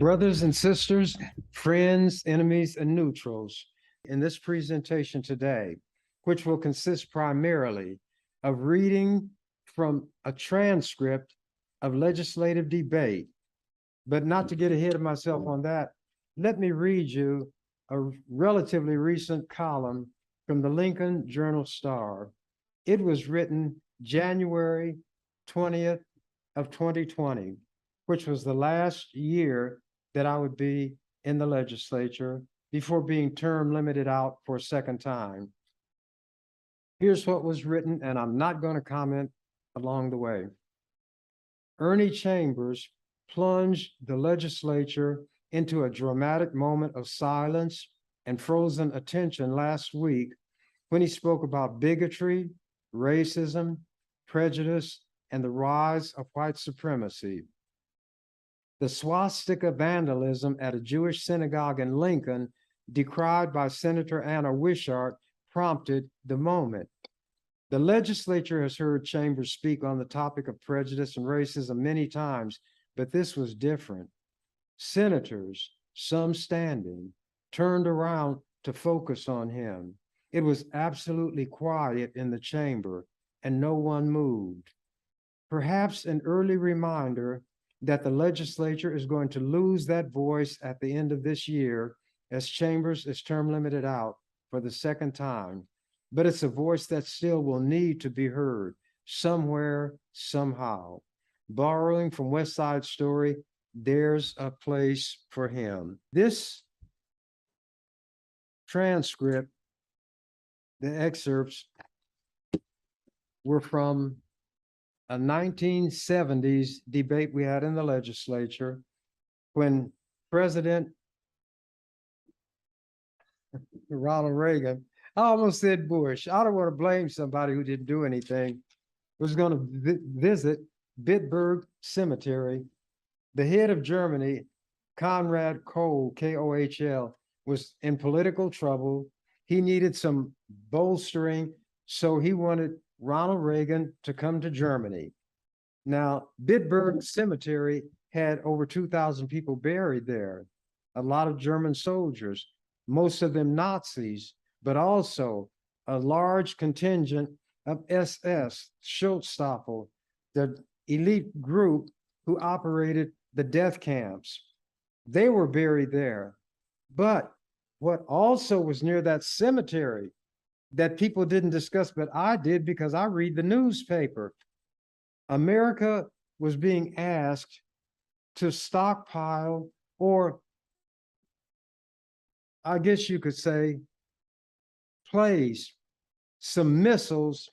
Brothers and sisters, friends, enemies, and neutrals, in this presentation today, which will consist primarily of reading from a transcript of legislative debate, but not to get ahead of myself on that, let me read you a relatively recent column from the Lincoln Journal-Star. It was written January 20th of 2020, which was the last year that I would be in the legislature before being term limited out for a second time. Here's what was written, and I'm not going to comment along the way. Ernie Chambers plunged the legislature into a dramatic moment of silence and frozen attention last week when he spoke about bigotry, racism, prejudice, and the rise of white supremacy. The swastika vandalism at a Jewish synagogue in Lincoln, decried by Senator Anna Wishart, prompted the moment. The legislature has heard Chambers speak on the topic of prejudice and racism many times, but this was different. Senators, some standing, turned around to focus on him. It was absolutely quiet in the chamber, and no one moved. Perhaps an early reminder that the legislature is going to lose that voice at the end of this year as Chambers is term limited out for the second time. But it's a voice that still will need to be heard somewhere, somehow. Borrowing from West Side Story, there's a place for him. This transcript, the excerpts were from a 1970s debate we had in the legislature when President Ronald Reagan, I almost said Bush, I don't want to blame somebody who didn't do anything, was going to visit Bitburg Cemetery. The head of Germany, Konrad Kohl, K-O-H-L, was in political trouble. He needed some bolstering, so he wanted Ronald Reagan to come to Germany. Now, Bitburg Cemetery had over 2,000 people buried there, a lot of German soldiers, most of them Nazis, but also a large contingent of SS, Schutzstaffel, the elite group who operated the death camps. They were buried there. But what also was near that cemetery that people didn't discuss, but I did because I read the newspaper. America was being asked to stockpile, or I guess you could say, place some missiles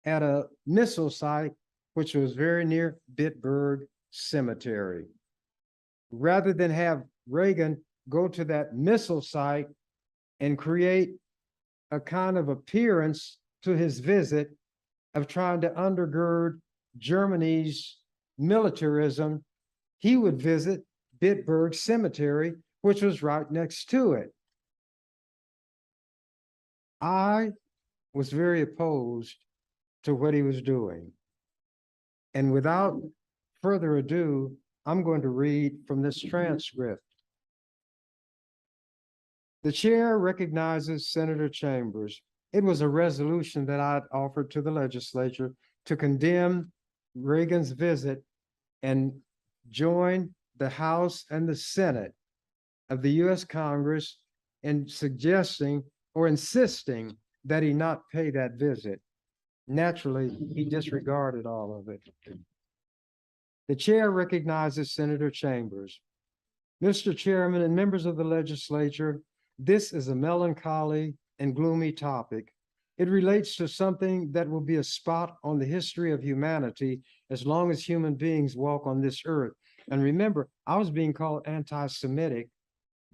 at a missile site, which was very near Bitburg Cemetery. Rather than have Reagan go to that missile site and create a kind of appearance to his visit of trying to undergird Germany's militarism, he would visit Bitburg Cemetery, which was right next to it. I was very opposed to what he was doing. And without further ado, I'm going to read from this transcript. The chair recognizes Senator Chambers. It was a resolution that I'd offered to the legislature to condemn Reagan's visit and join the House and the Senate of the U.S. Congress in suggesting or insisting that he not pay that visit. Naturally, he disregarded all of it. The chair recognizes Senator Chambers. Mr. Chairman and members of the legislature, this is a melancholy and gloomy topic. It relates to something that will be a spot on the history of humanity as long as human beings walk on this earth. And remember, I was being called anti-Semitic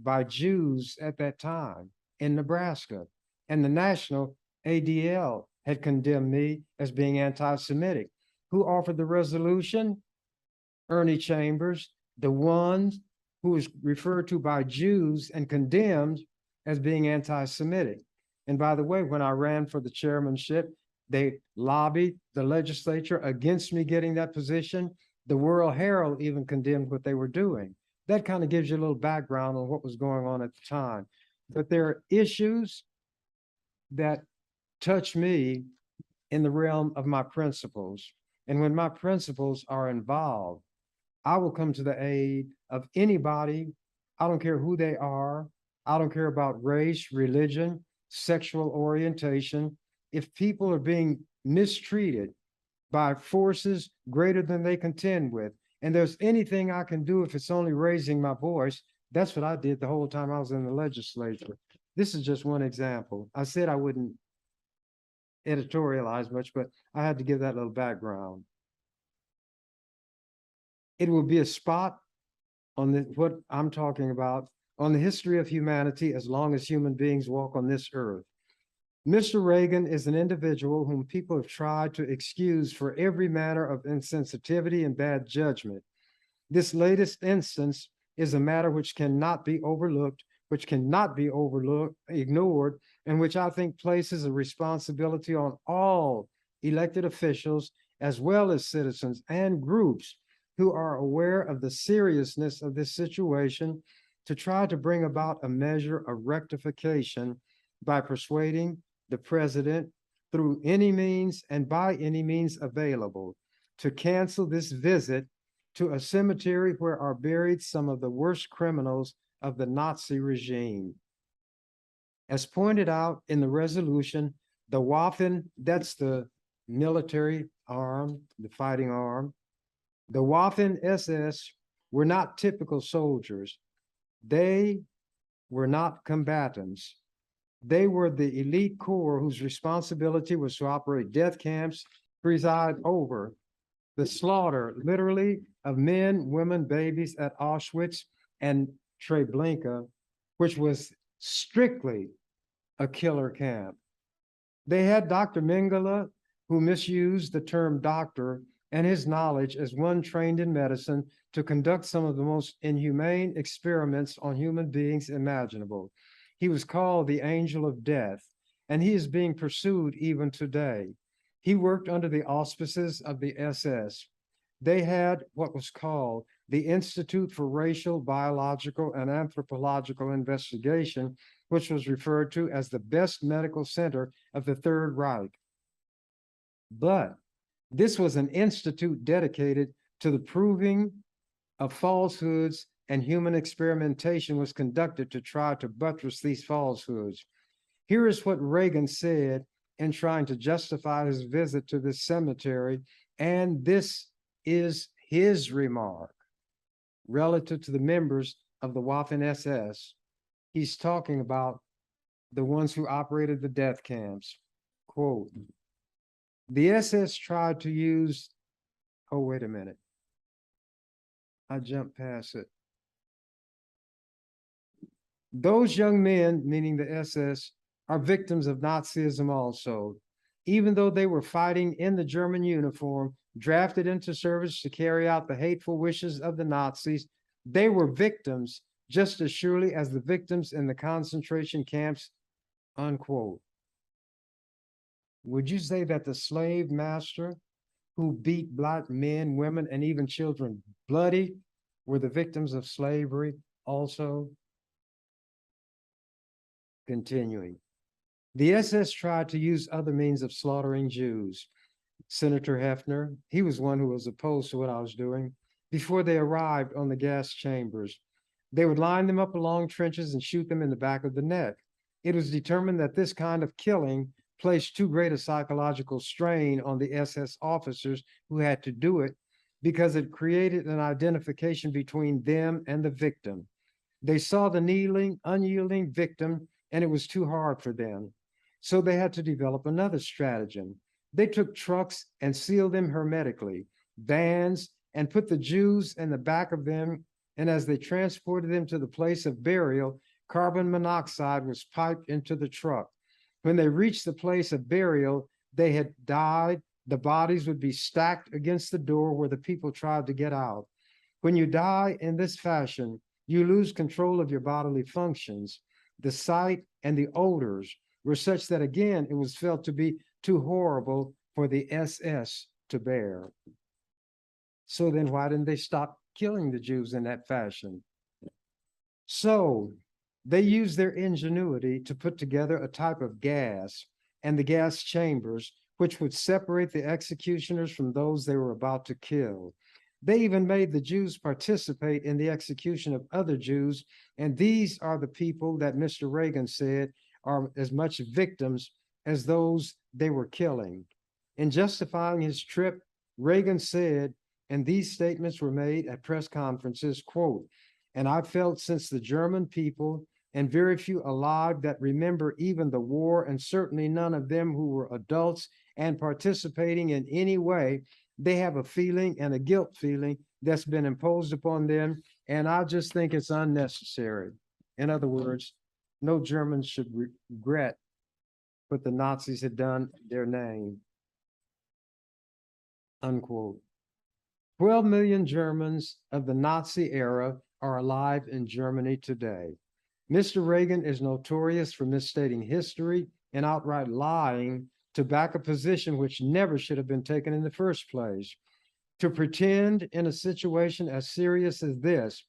by Jews at that time in Nebraska, and the national ADL had condemned me as being anti-Semitic. Who offered the resolution? Ernie Chambers, the one who was referred to by Jews and condemned as being anti-Semitic. And by the way, when I ran for the chairmanship, they lobbied the legislature against me getting that position. The World Herald even condemned what they were doing. that kind of gives you a little background on what was going on at the time. But there are issues that touch me in the realm of my principles. And when my principles are involved, I will come to the aid of anybody. I don't care who they are. I don't care about race, religion, sexual orientation. If people are being mistreated by forces greater than they contend with, and there's anything I can do if it's only raising my voice, that's what I did the whole time I was in the legislature. This is just one example. I said I wouldn't editorialize much, but I had to give that little background. It will be a spot on what I'm talking about on the history of humanity as long as human beings walk on this earth. Mr. Reagan is an individual whom people have tried to excuse for every manner of insensitivity and bad judgment. This latest instance is a matter which cannot be overlooked, ignored, and which I think places a responsibility on all elected officials, as well as citizens and groups who are aware of the seriousness of this situation, to try to bring about a measure of rectification by persuading the president through any means and by any means available to cancel this visit to a cemetery where are buried some of the worst criminals of the Nazi regime. As pointed out in the resolution, the Waffen, that's the military arm, the fighting arm, the Waffen SS were not typical soldiers. They were not combatants. They were the elite corps whose responsibility was to operate death camps, preside over the slaughter, literally, of men, women, babies at Auschwitz and Treblinka, which was strictly a killer camp. They had Dr. Mengele, who misused the term doctor and his knowledge as one trained in medicine to conduct some of the most inhumane experiments on human beings imaginable. He was called the Angel of Death, and he is being pursued even today. He worked under the auspices of the SS. They had what was called the Institute for Racial, Biological, and Anthropological Investigation, which was referred to as the best medical center of the Third Reich. But this was an institute dedicated to the proving of falsehoods, and human experimentation was conducted to try to buttress these falsehoods. Here is what Reagan said in trying to justify his visit to this cemetery, and this is his remark relative to the members of the Waffen SS. He's talking about the ones who operated the death camps. Quote, the SS tried to use, oh, wait a minute. I jumped past it. Those young men, meaning the SS, are victims of Nazism also. Even though they were fighting in the German uniform, drafted into service to carry out the hateful wishes of the Nazis, they were victims just as surely as the victims in the concentration camps, unquote. Would you say that the slave master who beat black men, women, and even children bloody were the victims of slavery also? Continuing. The SS tried to use other means of slaughtering Jews. Senator Hefner, he was one who was opposed to what I was doing, before they arrived on the gas chambers. They would line them up along trenches and shoot them in the back of the neck. It was determined that this kind of killing placed too great a psychological strain on the SS officers who had to do it, because it created an identification between them and the victim. They saw the kneeling, unyielding victim, and it was too hard for them. So they had to develop another stratagem. They took trucks and sealed them hermetically, vans, and put the Jews in the back of them. And as they transported them to the place of burial, carbon monoxide was piped into the truck. When they reached the place of burial, they had died. The bodies would be stacked against the door where the people tried to get out. When you die in this fashion, you lose control of your bodily functions. The sight and the odors were such that, again, it was felt to be too horrible for the SS to bear. So then why didn't they stop killing the Jews in that fashion? So they used their ingenuity to put together a type of gas and the gas chambers, which would separate the executioners from those they were about to kill. They even made the Jews participate in the execution of other Jews, and these are the people that Mr. Reagan said are as much victims as those they were killing. In justifying his trip, Reagan said, and these statements were made at press conferences, quote, "And I felt since the German people, and very few alive that remember even the war, and certainly none of them who were adults and participating in any way, they have a feeling and a guilt feeling that's been imposed upon them, and I just think it's unnecessary." In other words, no German should regret what the Nazis had done in their name, unquote. 12 million Germans of the Nazi era are alive in Germany today. Mr. Reagan is notorious for misstating history and outright lying to back a position which never should have been taken in the first place. To pretend in a situation as serious as this,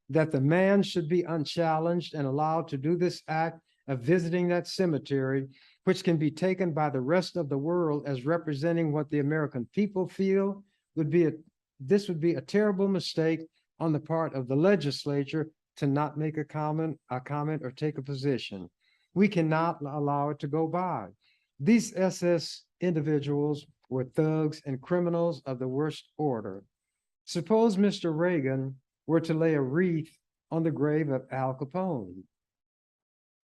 that the man should be unchallenged and allowed to do this act of visiting that cemetery, which can be taken by the rest of the world as representing what the American people feel, would be a terrible mistake on the part of the legislature to not make a comment or take a position. We cannot allow it to go by. These SS individuals were thugs and criminals of the worst order. Suppose Mr. Reagan were to lay a wreath on the grave of Al Capone,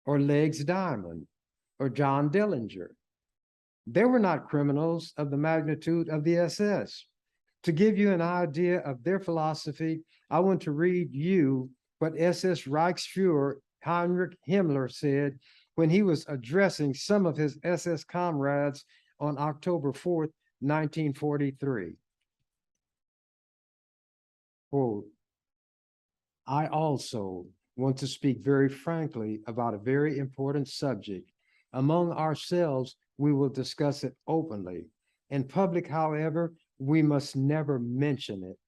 or Legs Diamond, or John Dillinger. They were not criminals of the magnitude of the SS. To give you an idea of their philosophy, I want to read you what SS Reichsfuhrer Heinrich Himmler said when he was addressing some of his SS comrades on October 4th, 1943. Quote, "I also want to speak very frankly about a very important subject. Among ourselves, we will discuss it openly. In public, however, we must never mention it.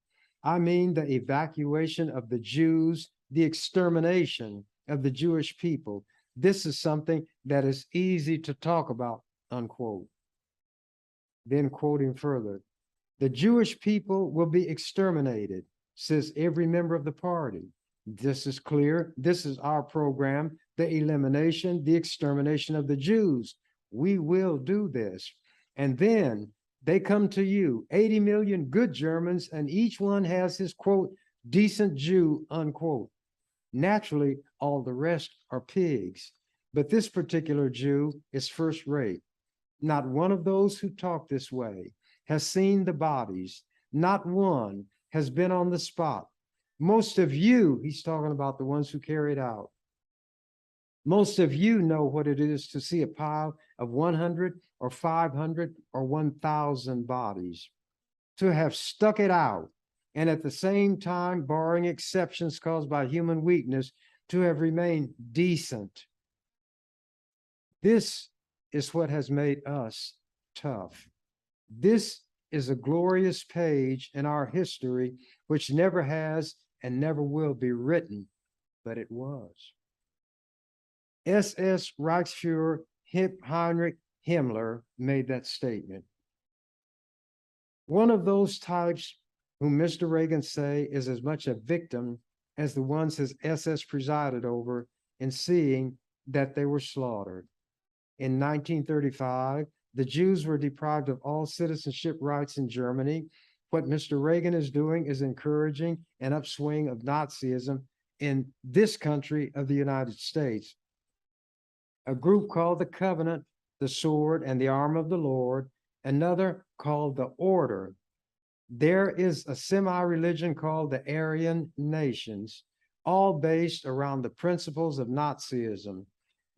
I mean the evacuation of the Jews, the extermination of the Jewish people. This is something that is easy to talk about," unquote. Then quoting further, "The Jewish people will be exterminated," says every member of the party. This is clear. This is our program, the elimination, the extermination of the Jews. We will do this. And then they come to you, 80 million good Germans, and each one has his, quote, "decent Jew," unquote. Naturally, all the rest are pigs, but this particular Jew is first rate. Not one of those who talk this way has seen the bodies. Not one has been on the spot. Most of you, he's talking about the ones who carried out, most of you know what it is to see a pile of 100 or 500 or 1,000 bodies. To have stuck it out, and at the same time, barring exceptions caused by human weakness, to have remained decent. This is what has made us tough. This is a glorious page in our history, which never has and never will be written, but it was. SS Reichsfuhrer Heinrich Himmler made that statement. One of those types whom Mr. Reagan say is as much a victim as the ones his SS presided over in seeing that they were slaughtered. In 1935, the Jews were deprived of all citizenship rights in Germany. What Mr. Reagan is doing is encouraging an upswing of Nazism in this country of the United States. A group called the Covenant, the Sword, and the Arm of the Lord, another called the Order. There is a semi-religion called the Aryan Nations, all based around the principles of Nazism.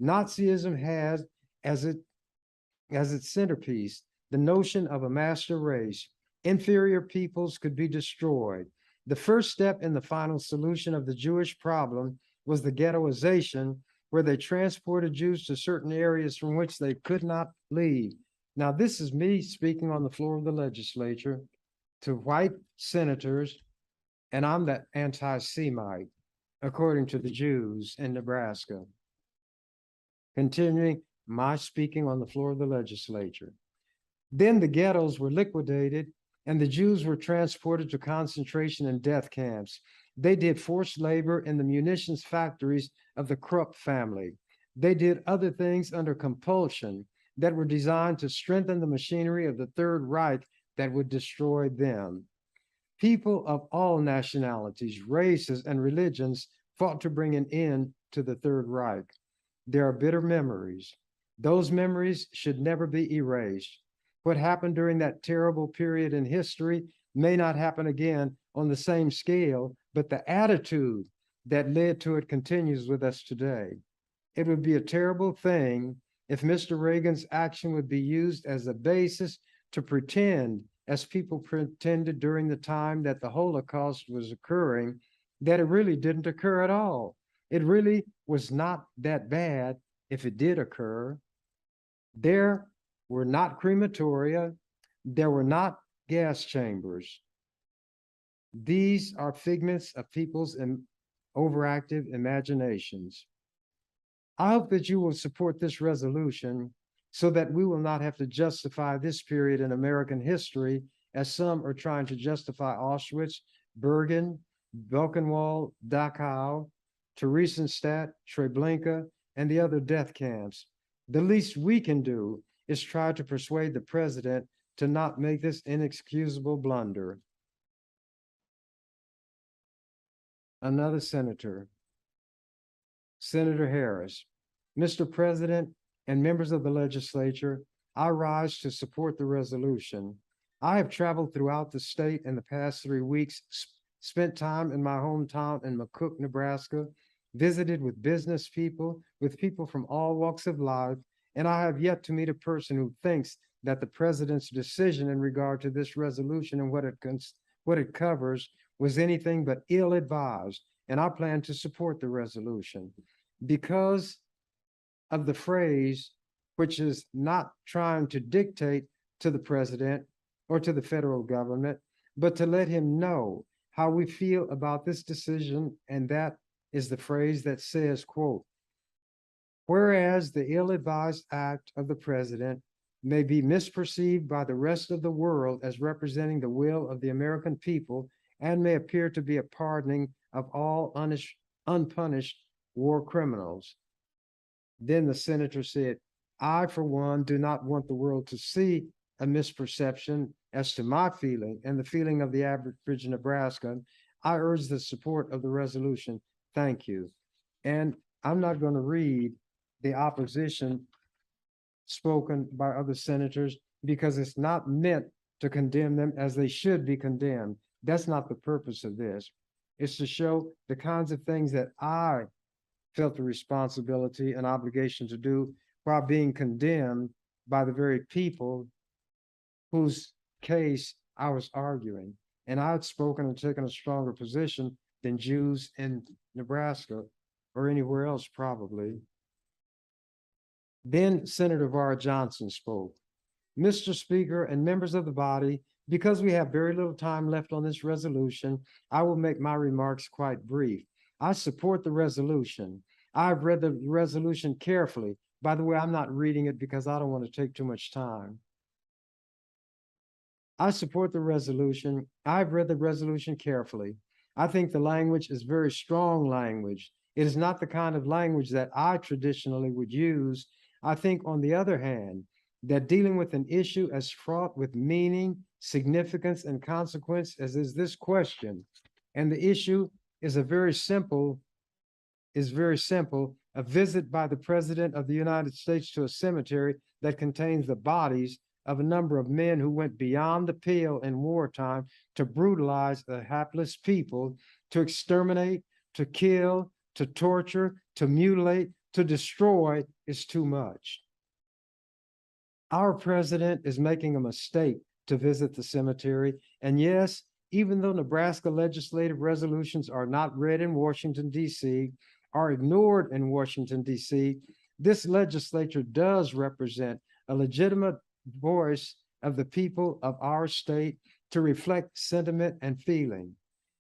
Nazism has as its centerpiece the notion of a master race. Inferior peoples could be destroyed. The first step in the final solution of the Jewish problem was the ghettoization, where they transported Jews to certain areas from which they could not leave. Now, this is me speaking on the floor of the legislature to white senators, and I'm that anti-Semite. according to the Jews in Nebraska. Continuing my speaking on the floor of the legislature. Then the ghettos were liquidated and the Jews were transported to concentration and death camps. They did forced labor in the munitions factories of the Krupp family. They did other things under compulsion that were designed to strengthen the machinery of the Third Reich that would destroy them. People of all nationalities, races, and religions fought to bring an end to the Third Reich. There are bitter memories. Those memories should never be erased. What happened during that terrible period in history may not happen again on the same scale, but the attitude that led to it continues with us today. It would be a terrible thing if Mr. Reagan's action would be used as a basis to pretend, as people pretended during the time that the Holocaust was occurring, that it really didn't occur at all. It really was not that bad if it did occur. There were not crematoria, there were not gas chambers. These are figments of people's overactive imaginations. I hope that you will support this resolution so that we will not have to justify this period in American history as some are trying to justify Auschwitz, Bergen, Buchenwald, Dachau, Theresienstadt, Treblinka, and the other death camps. The least we can do is try to persuade the president to not make this inexcusable blunder. Another senator, Senator Harris. Mr. President and members of the legislature, I rise to support the resolution. I have traveled throughout the state in the past 3 weeks, spent time in my hometown in McCook, Nebraska, visited with business people, with people from all walks of life, and I have yet to meet a person who thinks that the president's decision in regard to this resolution and what it covers was anything but ill-advised, and I plan to support the resolution because of the phrase, which is not trying to dictate to the president or to the federal government, but to let him know how we feel about this decision, and that is the phrase that says, quote, whereas the ill-advised act of the president may be misperceived by the rest of the world as representing the will of the American people and may appear to be a pardoning of all unpunished war criminals. Then the senator said, I, for one, do not want the world to see a misperception as to my feeling and the feeling of the average Nebraskan. I urge the support of the resolution. Thank you. And I'm not going to read the opposition spoken by other senators because it's not meant to condemn them as they should be condemned. That's not the purpose of this. It's to show the kinds of things that I felt the responsibility and obligation to do while being condemned by the very people whose case I was arguing. And I had spoken and taken a stronger position than Jews in Nebraska or anywhere else probably. Then Senator Var Johnson spoke. Mr. Speaker and members of the body, because we have very little time left on this resolution, I will make my remarks quite brief. I support the resolution. I've read the resolution carefully. By the way, I'm not reading it because I don't want to take too much time. I support the resolution. I've read the resolution carefully. I think the language is very strong language. It is not the kind of language that I traditionally would use. I think, on the other hand, that dealing with an issue as fraught with meaning, significance, and consequence as is this question, and the issue is very simple, a visit by the President of the United States to a cemetery that contains the bodies of a number of men who went beyond the pale in wartime to brutalize a hapless people, to exterminate, to kill, to torture, to mutilate, to destroy is too much. Our president is making a mistake to visit the cemetery. And yes, even though Nebraska legislative resolutions are not read in Washington, D.C., are ignored in Washington, D.C., this legislature does represent a legitimate voice of the people of our state to reflect sentiment and feeling.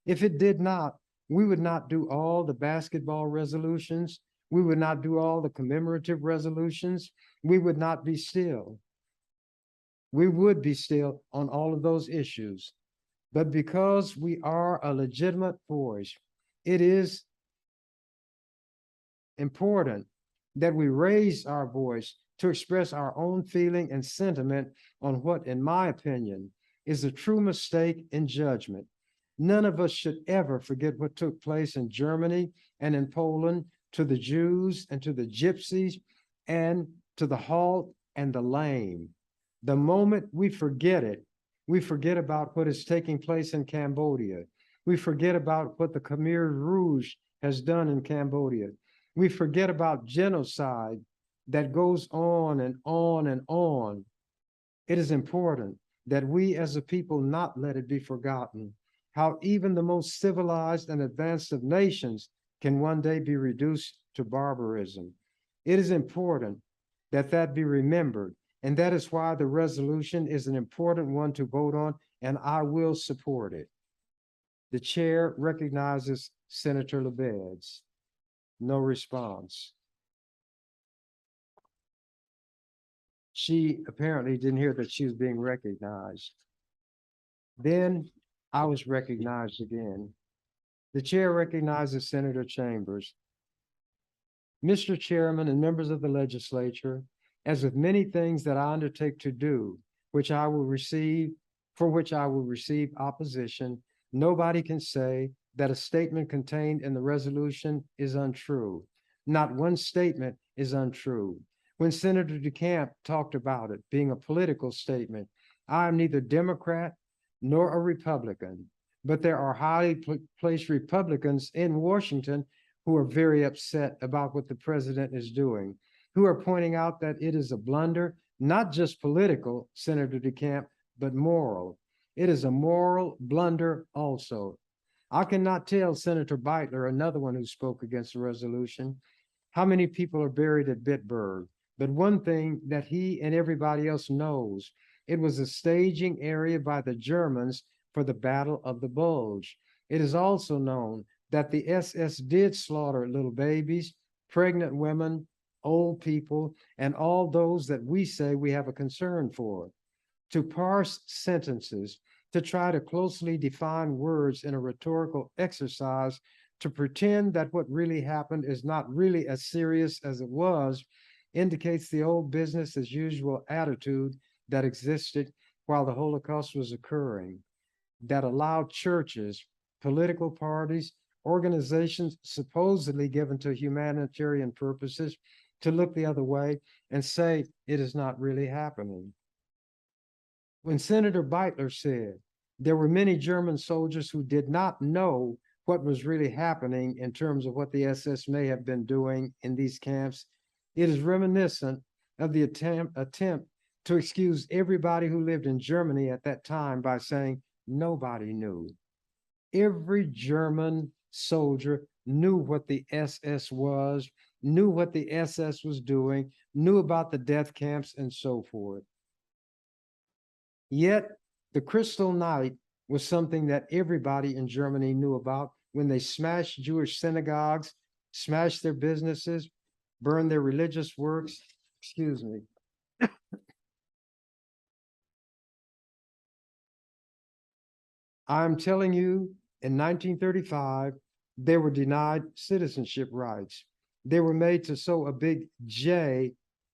If it did not, We would not do all the basketball resolutions. We would not do all the commemorative resolutions. We would not be still. We would be still on all of those issues. But because we are a legitimate voice, it is important that we raise our voice to express our own feeling and sentiment on what, in my opinion, is a true mistake in judgment. None of us should ever forget what took place in Germany and in Poland to the Jews and to the Gypsies and to the halt and the lame. The moment we forget it, we forget about what is taking place in Cambodia. We forget about what the Khmer Rouge has done in Cambodia. We forget about genocide that goes on and on and on. It is important that we as a people not let it be forgotten how even the most civilized and advanced of nations can one day be reduced to barbarism. It is important that that be remembered, and that is why the resolution is an important one to vote on, and I will support it. The chair recognizes Senator Lebeds. No response. She apparently didn't hear that she was being recognized. Then I was recognized again. The chair recognizes Senator Chambers. Mr. Chairman and members of the legislature, as with many things that I undertake to do, for which I will receive opposition, nobody can say that a statement contained in the resolution is untrue. Not one statement is untrue. When Senator DeCamp talked about it being a political statement, I am neither Democrat nor a Republican, but there are highly placed Republicans in Washington who are very upset about what the president is doing, who are pointing out that it is a blunder, not just political, Senator DeCamp, but moral. It is a moral blunder also. I cannot tell Senator Beitler, another one who spoke against the resolution, how many people are buried at Bitburg. But one thing that he and everybody else knows, it was a staging area by the Germans for the Battle of the Bulge. It is also known that the SS did slaughter little babies, pregnant women, old people, and all those that we say we have a concern for. To parse sentences, to try to closely define words in a rhetorical exercise, to pretend that what really happened is not really as serious as it was, indicates the old business as usual attitude that existed while the Holocaust was occurring, that allowed churches, political parties, organizations supposedly given to humanitarian purposes to look the other way and say it is not really happening. When Senator Beitler said there were many German soldiers who did not know what was really happening in terms of what the SS may have been doing in these camps, it is reminiscent of the attempt to excuse everybody who lived in Germany at that time by saying nobody knew. Every German soldier knew what the SS was, knew what the SS was doing, knew about the death camps and so forth. Yet the Crystal Night was something that everybody in Germany knew about when they smashed Jewish synagogues, smashed their businesses, burned their religious works. Excuse me. I'm telling you, in 1935, they were denied citizenship rights. They were made to sew a big J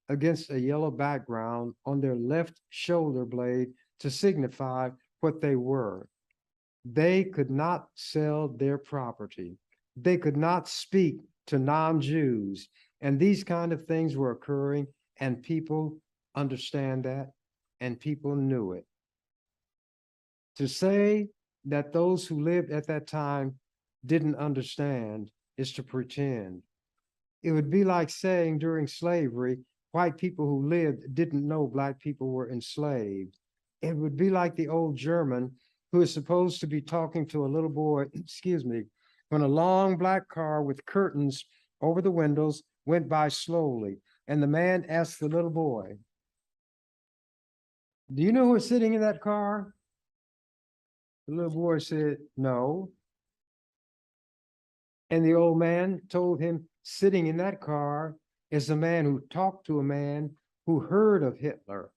against a yellow background on their left shoulder blade to signify what they were. They could not sell their property. They could not speak to non-Jews. And these kind of things were occurring, and people understand that, and people knew it. To say that those who lived at that time didn't understand is to pretend. It would be like saying during slavery, white people who lived didn't know Black people were enslaved. It would be like the old German who is supposed to be talking to a little boy, excuse me, when a long black car with curtains over the windows went by slowly. And the man asked the little boy, "Do you know who is sitting in that car?" The little boy said, "No." And the old man told him, sitting in that car is a man who talked to a man who heard of Hitler.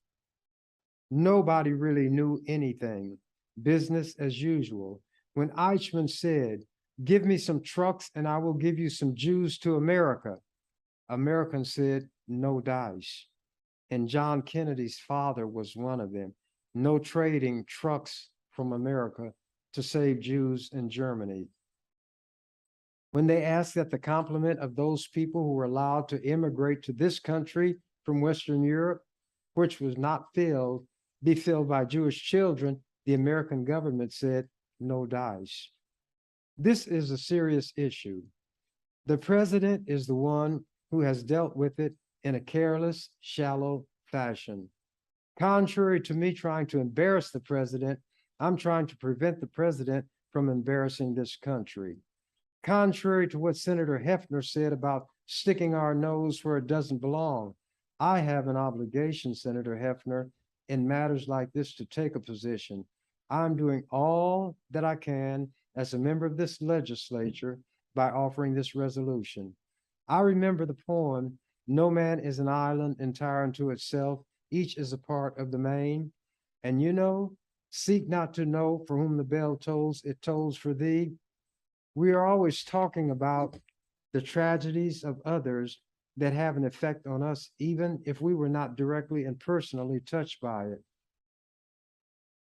Nobody really knew anything. Business as usual. When Eichmann said, give me some trucks and I will give you some Jews to America, Americans said, no dice. And John Kennedy's father was one of them. No trading trucks from America to save Jews in Germany. When they asked that the complement of those people who were allowed to immigrate to this country from Western Europe, which was not be filled by Jewish children, the American government said, no dice. This is a serious issue. The president is the one who has dealt with it in a careless, shallow fashion. Contrary to me trying to embarrass the president, I'm trying to prevent the president from embarrassing this country. Contrary to what Senator Hefner said about sticking our nose where it doesn't belong, I have an obligation, Senator Hefner, in matters like this to take a position. I'm doing all that I can as a member of this legislature by offering this resolution. I remember the poem, no man is an island entire unto itself, each is a part of the main. And you know, seek not to know for whom the bell tolls, it tolls for thee. We are always talking about the tragedies of others that have an effect on us, even if we were not directly and personally touched by it.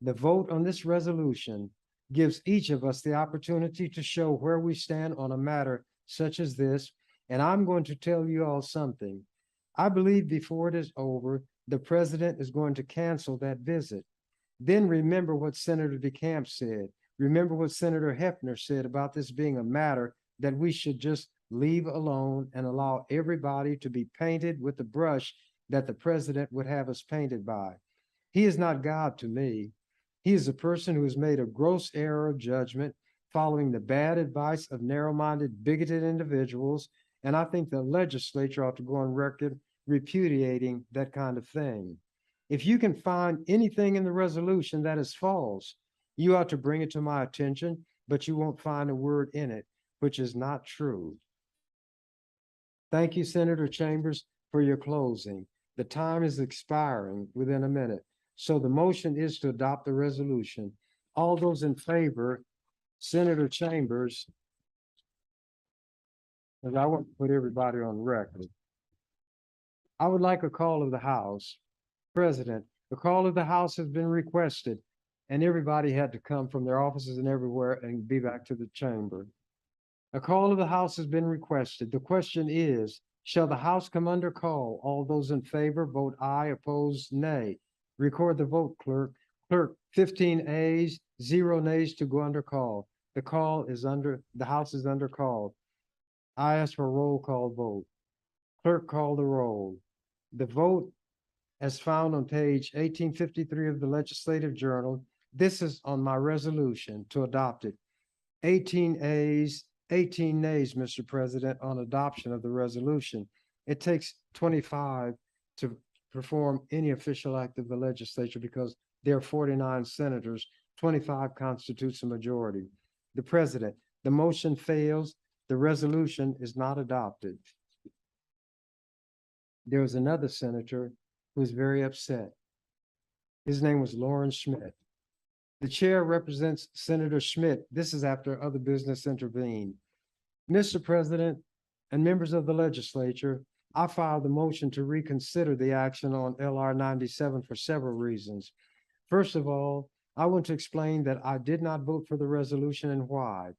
The vote on this resolution gives each of us the opportunity to show where we stand on a matter such as this. And I'm going to tell you all something. I believe before it is over, the president is going to cancel that visit. Then remember what Senator DeCamp said. Remember what Senator Hefner said about this being a matter that we should just leave alone and allow everybody to be painted with the brush that the president would have us painted by. He is not God to me. He is a person who has made a gross error of judgment, following the bad advice of narrow-minded, bigoted individuals, and I think the legislature ought to go on record repudiating that kind of thing. If you can find anything in the resolution that is false, you ought to bring it to my attention, but you won't find a word in it which is not true. Thank you, Senator Chambers, for your closing. The time is expiring within a minute. So the motion is to adopt the resolution. All those in favor, Senator Chambers, and I want to put everybody on record. I would like a call of the House. President, the call of the House has been requested, and everybody had to come from their offices and everywhere and be back to the chamber. A call of the House has been requested. The question is, shall the House come under call? All those in favor, vote aye, opposed, nay. Record the vote, clerk. Clerk, 15 ayes, 0 nays to go under call. The House is under call. I ask for a roll call vote. Clerk, call the roll. The vote as found on page 1853 of the Legislative Journal. This is on my resolution to adopt it. 18 ayes, 18 nays, Mr. President, on adoption of the resolution. It takes 25 to perform any official act of the legislature because there are 49 senators, 25 constitutes a majority. The president, the motion fails, the resolution is not adopted. There was another senator who was very upset. His name was Lawrence Schmidt. The chair represents Senator Schmidt. This is after other business intervened. Mr. President and members of the legislature, I filed the motion to reconsider the action on LR 97 for several reasons. First of all, I want to explain that I did not vote for the resolution and why.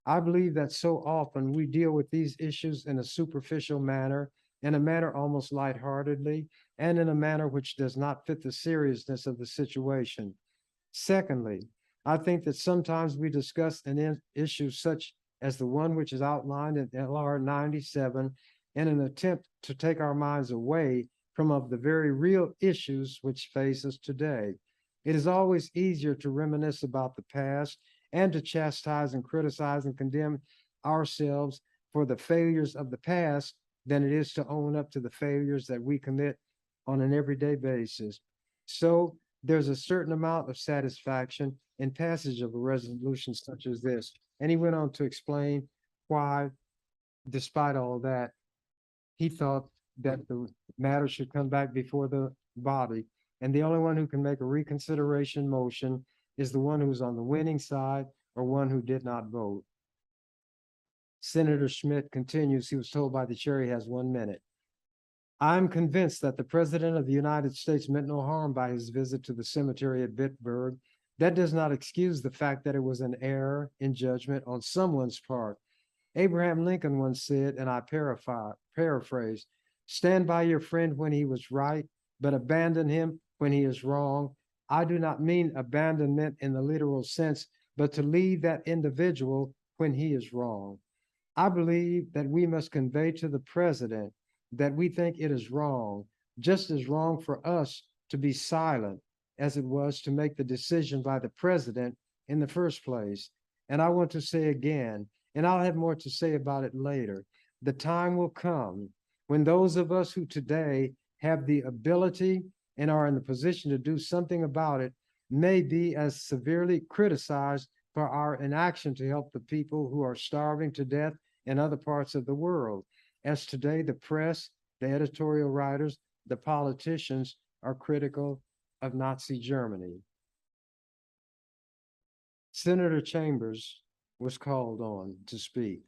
I believe that so often we deal with these issues in a superficial manner, in a manner almost lightheartedly, and in a manner which does not fit the seriousness of the situation. Secondly, I think that sometimes we discuss an issue such as the one which is outlined in LR 97 in an attempt to take our minds away from of the very real issues which face us today. It is always easier to reminisce about the past and to chastise and criticize and condemn ourselves for the failures of the past than it is to own up to the failures that we commit on an everyday basis. So there's a certain amount of satisfaction in passage of a resolution such as this. And he went on to explain why despite all that, he thought that the matter should come back before the body. And the only one who can make a reconsideration motion is the one who's on the winning side or one who did not vote. Senator Schmidt continues, he was told by the chair he has 1 minute. I'm convinced that the President of the United States meant no harm by his visit to the cemetery at Bitburg. That does not excuse the fact that it was an error in judgment on someone's part. Abraham Lincoln once said, and I paraphrase, stand by your friend when he was right, but abandon him when he is wrong. I do not mean abandonment in the literal sense, but to leave that individual when he is wrong. I believe that we must convey to the president that we think it is wrong, just as wrong for us to be silent as it was to make the decision by the president in the first place. And I want to say again, and I'll have more to say about it later, the time will come when those of us who today have the ability and are in the position to do something about it may be as severely criticized for our inaction to help the people who are starving to death in other parts of the world, as today the press, the editorial writers, the politicians are critical of Nazi Germany. Senator Chambers was called on to speak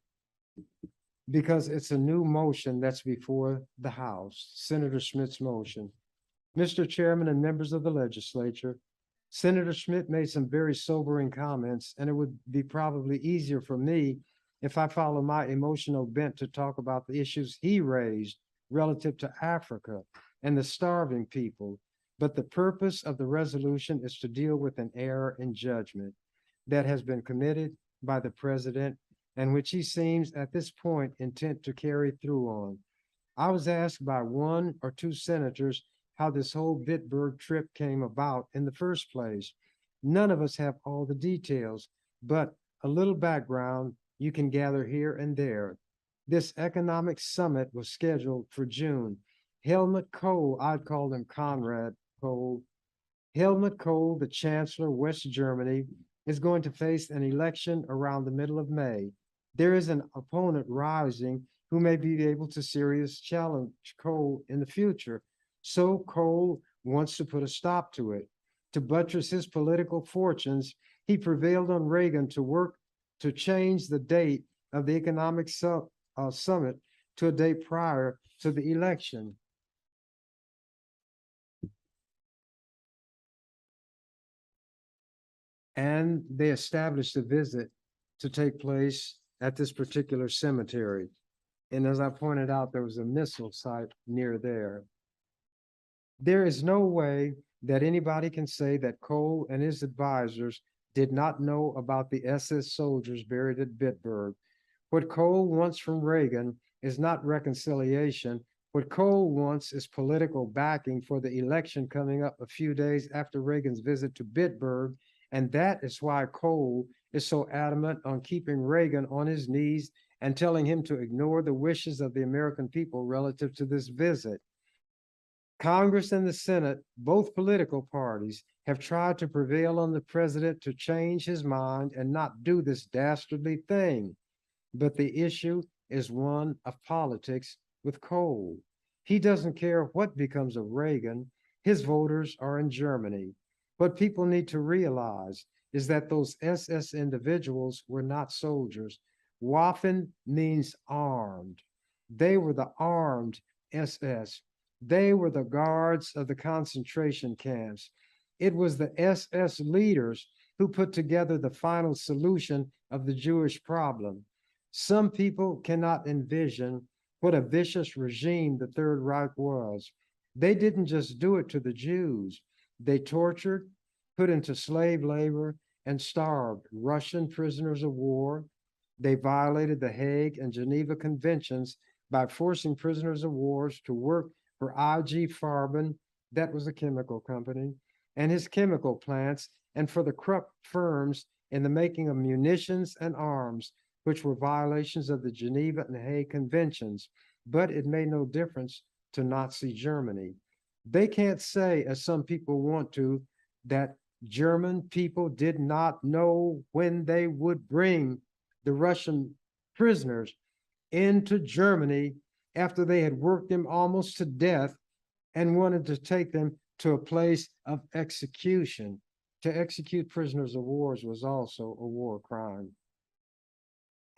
because it's a new motion that's before the House, Senator Schmidt's motion. Mr. Chairman and members of the legislature, Senator Schmidt made some very sobering comments, and it would be probably easier for me if I follow my emotional bent to talk about the issues he raised relative to Africa and the starving people. But the purpose of the resolution is to deal with an error in judgment that has been committed by the president and which he seems at this point intent to carry through on. I was asked by 1 or 2 senators how this whole Bitburg trip came about in the first place. None of us have all the details, but a little background you can gather here and there. This economic summit was scheduled for June. Helmut Kohl, I'd call him Conrad Kohl. Helmut Kohl, the Chancellor, West Germany, is going to face an election around the middle of May. There is an opponent rising who may be able to seriously challenge Kohl in the future. So Kohl wants to put a stop to it. To buttress his political fortunes, he prevailed on Reagan to work to change the date of the economic summit to a date prior to the election. And they established a visit to take place at this particular cemetery. And as I pointed out, there was a missile site near there. There is no way that anybody can say that Kohl and his advisors did not know about the SS soldiers buried at Bitburg. What Kohl wants from Reagan is not reconciliation. What Kohl wants is political backing for the election coming up a few days after Reagan's visit to Bitburg. And that is why Kohl is so adamant on keeping Reagan on his knees and telling him to ignore the wishes of the American people relative to this visit. Congress and the Senate, both political parties, have tried to prevail on the president to change his mind and not do this dastardly thing. But the issue is one of politics with Kohl. He doesn't care what becomes of Reagan. His voters are in Germany. What people need to realize is that those SS individuals were not soldiers. Waffen means armed. They were the armed SS. They were the guards of the concentration camps. It was the SS leaders who put together the final solution of the Jewish problem. Some people cannot envision what a vicious regime the Third Reich was. They didn't just do it to the Jews. They tortured, put into slave labor, and starved Russian prisoners of war. They violated the Hague and Geneva Conventions by forcing prisoners of war to work for IG Farben, that was a chemical company, and his chemical plants, and for the corrupt firms in the making of munitions and arms, which were violations of the Geneva and Hague Conventions. But it made no difference to Nazi Germany. They can't say, as some people want to, that German people did not know when they would bring the Russian prisoners. into Germany after they had worked them almost to death and wanted to take them to a place of execution. To execute prisoners of war was also a war crime.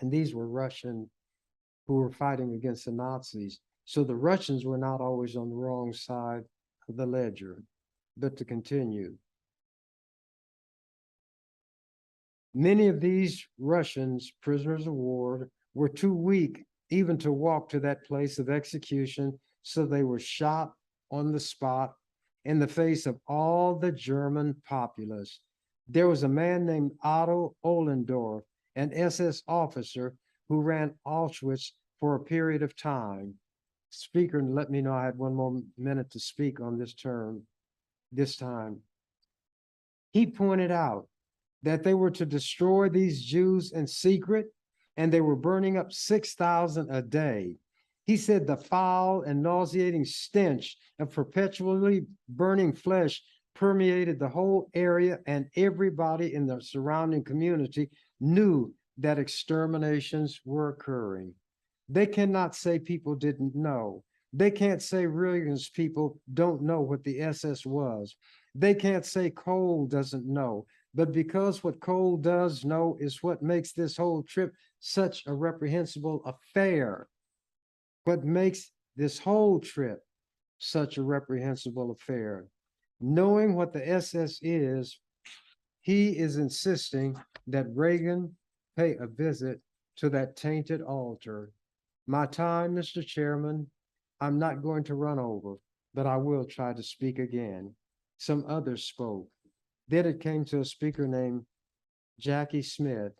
And these were Russian who were fighting against the Nazis. So the Russians were not always on the wrong side of the ledger. But to continue, many of these Russians, prisoners of war, were too weak even to walk to that place of execution, so they were shot on the spot in the face of all the German populace. There was a man named Otto Ohlendorf, an SS officer who ran Auschwitz for a period of time. Speaker let me know I had one more minute to speak on this time. He pointed out that they were to destroy these Jews in secret, and they were burning up 6,000 a day. He said the foul and nauseating stench of perpetually burning flesh permeated the whole area, and everybody in the surrounding community knew that exterminations were occurring. They cannot say people didn't know. They can't say Reagan's people don't know what the SS was. They can't say Cole doesn't know. But because what Cole does know is what makes this whole trip such a reprehensible affair. What makes this whole trip such a reprehensible affair. Knowing what the SS is, he is insisting that Reagan pay a visit to that tainted altar. My time, Mr. Chairman, I'm not going to run over, but I will try to speak again. Some others spoke. Then it came to a speaker named Jackie Smith.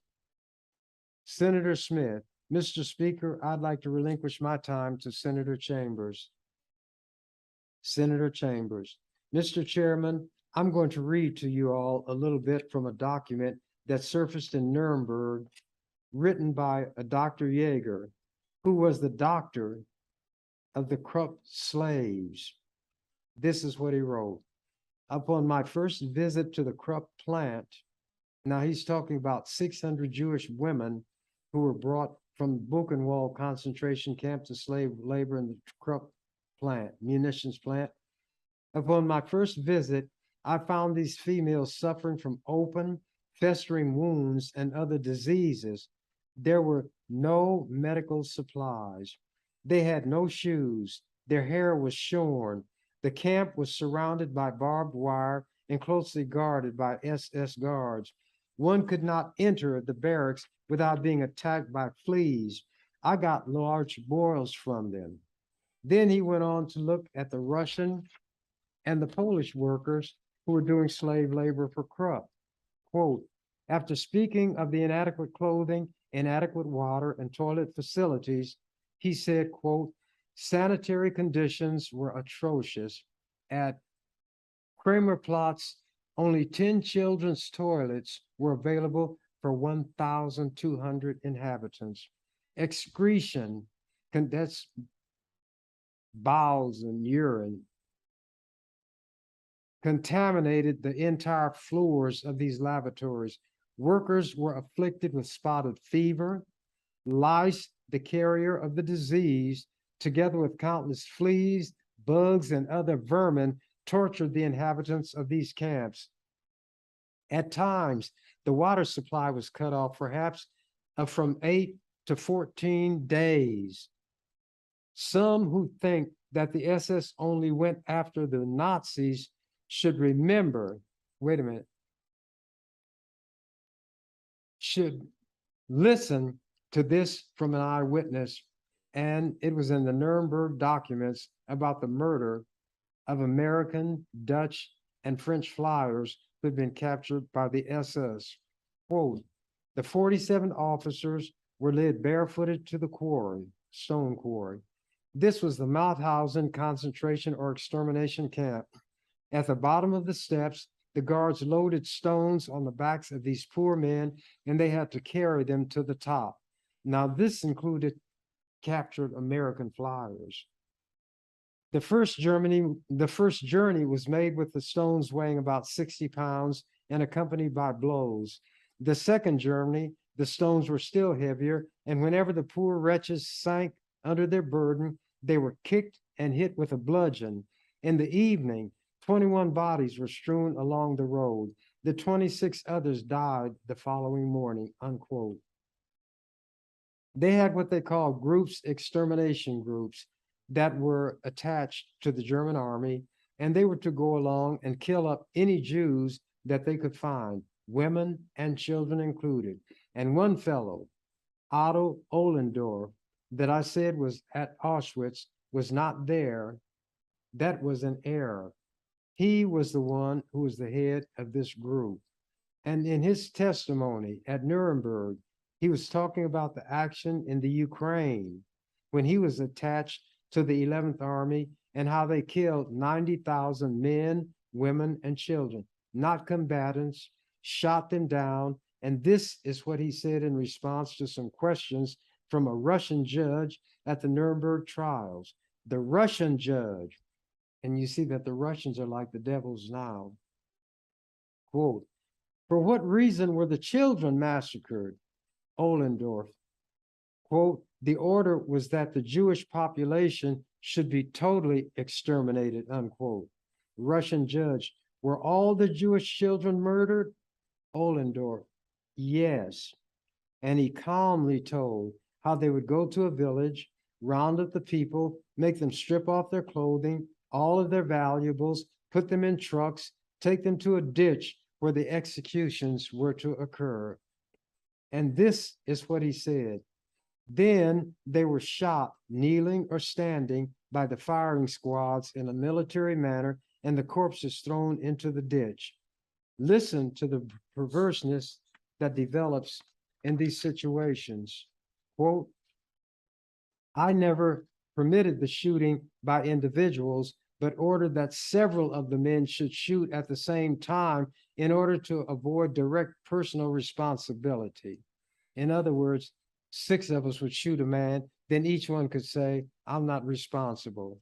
Senator Smith, Mr. Speaker, I'd like to relinquish my time to Senator Chambers. Senator Chambers, Mr. Chairman, I'm going to read to you all a little bit from a document that surfaced in Nuremberg, written by a Dr. Jaeger, who was the doctor of the Krupp slaves. This is what he wrote. Upon my first visit to the Krupp plant, now he's talking about 600 Jewish women who were brought from Buchenwald concentration camp to slave labor in the Krupp plant, munitions plant. Upon my first visit, I found these females suffering from open, festering wounds and other diseases. There were no medical supplies. They had no shoes. Their hair was shorn. The camp was surrounded by barbed wire and closely guarded by SS guards. One could not enter the barracks without being attacked by fleas. I got large boils from them. Then he went on to look at the Russian and the Polish workers who were doing slave labor for Krupp. Quote, after speaking of the inadequate clothing, inadequate water, and toilet facilities, he said, quote, sanitary conditions were atrocious. At Kramerplatz, only 10 children's toilets were available for 1,200 inhabitants. Excretion, that's bowels and urine, contaminated the entire floors of these lavatories. Workers were afflicted with spotted fever. Lice, the carrier of the disease, together with countless fleas, bugs, and other vermin, tortured the inhabitants of these camps. At times, the water supply was cut off, perhaps from 8 to 14 days. Some who think that the SS only went after the Nazis should remember, wait a minute, should listen to this from an eyewitness, and it was in the Nuremberg documents about the murder of American, Dutch, and French flyers who had been captured by the SS. Quote, the 47 officers were led barefooted to the quarry, stone quarry. This was the Mauthausen concentration or extermination camp. At the bottom of the steps, the guards loaded stones on the backs of these poor men, and they had to carry them to the top. Now, this included captured American flyers. The first journey was made with the stones weighing about 60 pounds and accompanied by blows. The second journey the stones were still heavier, and whenever the poor wretches sank under their burden, they were kicked and hit with a bludgeon. In the evening, 21 bodies were strewn along the road. The 26 others died the following morning, unquote. They had what they called groups, extermination groups, that were attached to the German army, and they were to go along and kill up any Jews that they could find, women and children included. And one fellow, Otto Ohlendorf, that I said was at Auschwitz, was not there. That was an error. He was the one who was the head of this group. And in his testimony at Nuremberg, he was talking about the action in the Ukraine when he was attached to the 11th Army and how they killed 90,000 men, women, and children, not combatants, shot them down. And this is what he said in response to some questions from a Russian judge at the Nuremberg trials. The Russian judge, and you see that the Russians are like the devils now. Quote, "For what reason were the children massacred?" Ohlendorf, quote, "The order was that the Jewish population should be totally exterminated," unquote. Russian judge, "Were all the Jewish children murdered?" Ohlendorf, "Yes." And he calmly told how they would go to a village, round up the people, make them strip off their clothing, all of their valuables, put them in trucks, take them to a ditch where the executions were to occur. And this is what he said. Then they were shot, kneeling or standing, by the firing squads in a military manner, and the corpses thrown into the ditch. Listen to the perverseness that develops in these situations. Quote, "I never permitted the shooting by individuals, but ordered that several of the men should shoot at the same time in order to avoid direct personal responsibility." In other words, 6 of us would shoot a man, then each one could say, "I'm not responsible."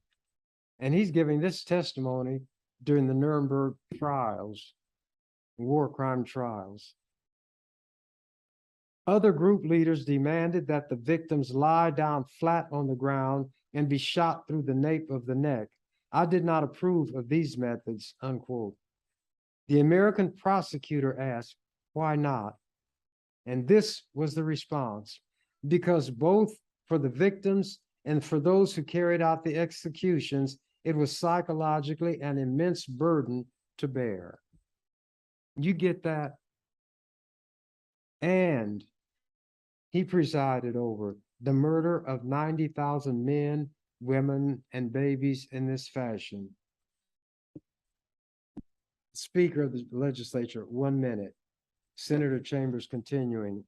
And he's giving this testimony during the Nuremberg trials, war crime trials. Other group leaders demanded that the victims lie down flat on the ground and be shot through the nape of the neck. I did not approve of these methods, unquote. The American prosecutor asked, "Why not?" And this was the response: "Because both for the victims and for those who carried out the executions, it was psychologically an immense burden to bear." You get that? And he presided over the murder of 90,000 men, women, and babies in this fashion. Speaker of the legislature, 1 minute. Senator Chambers continuing.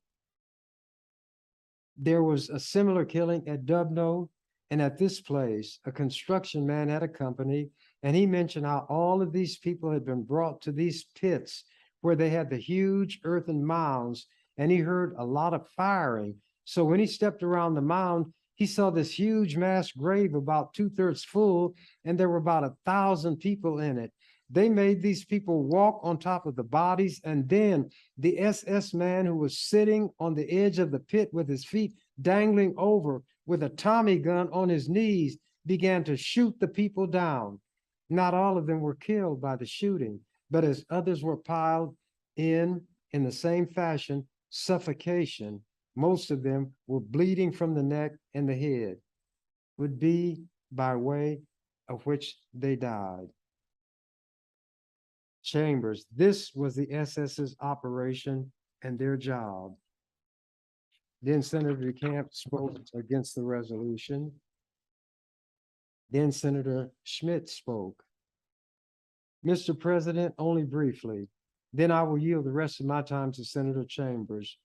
"There was a similar killing at Dubno, and at this place, a construction man had a company, and he mentioned how all of these people had been brought to these pits where they had the huge earthen mounds, and he heard a lot of firing. So when he stepped around the mound, he saw this huge mass grave about 2/3 full, and there were about 1,000 people in it. They made these people walk on top of the bodies, and then the SS man who was sitting on the edge of the pit with his feet dangling over with a Tommy gun on his knees began to shoot the people down. Not all of them were killed by the shooting, but as others were piled in the same fashion, suffocation, most of them were bleeding from the neck and the head, would be by way of which they died." Chambers, this was the SS's operation and their job. Then Senator DeCamp spoke against the resolution. Then Senator Schmidt spoke. "Mr. President, only briefly, then I will yield the rest of my time to Senator Chambers.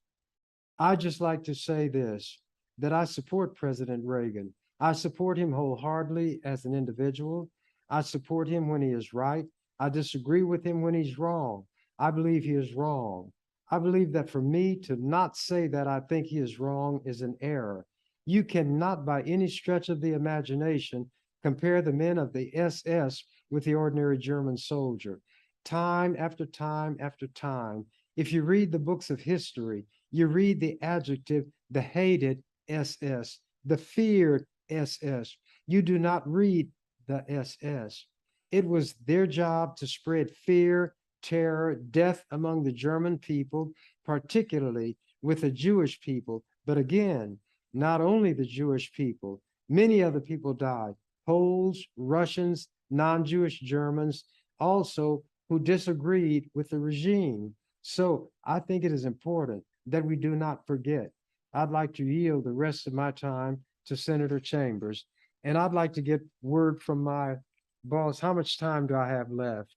I'd just like to say this, that I support President Reagan. I support him wholeheartedly as an individual. I support him when he is right. I disagree with him when he's wrong. I believe he is wrong. I believe that for me to not say that I think he is wrong is an error. You cannot, by any stretch of the imagination, compare the men of the SS with the ordinary German soldier. Time after time after time, if you read the books of history, You read the adjective, the hated SS, the feared SS. You do not read the SS. It was their job to spread fear, terror, death among the German people, particularly with the Jewish people. But again, not only the Jewish people, many other people died. Poles, Russians, non-Jewish Germans, also who disagreed with the regime. So I think it is important that we do not forget. I'd like to yield the rest of my time to Senator Chambers, and I'd like to get word from my boss. How much time do I have left?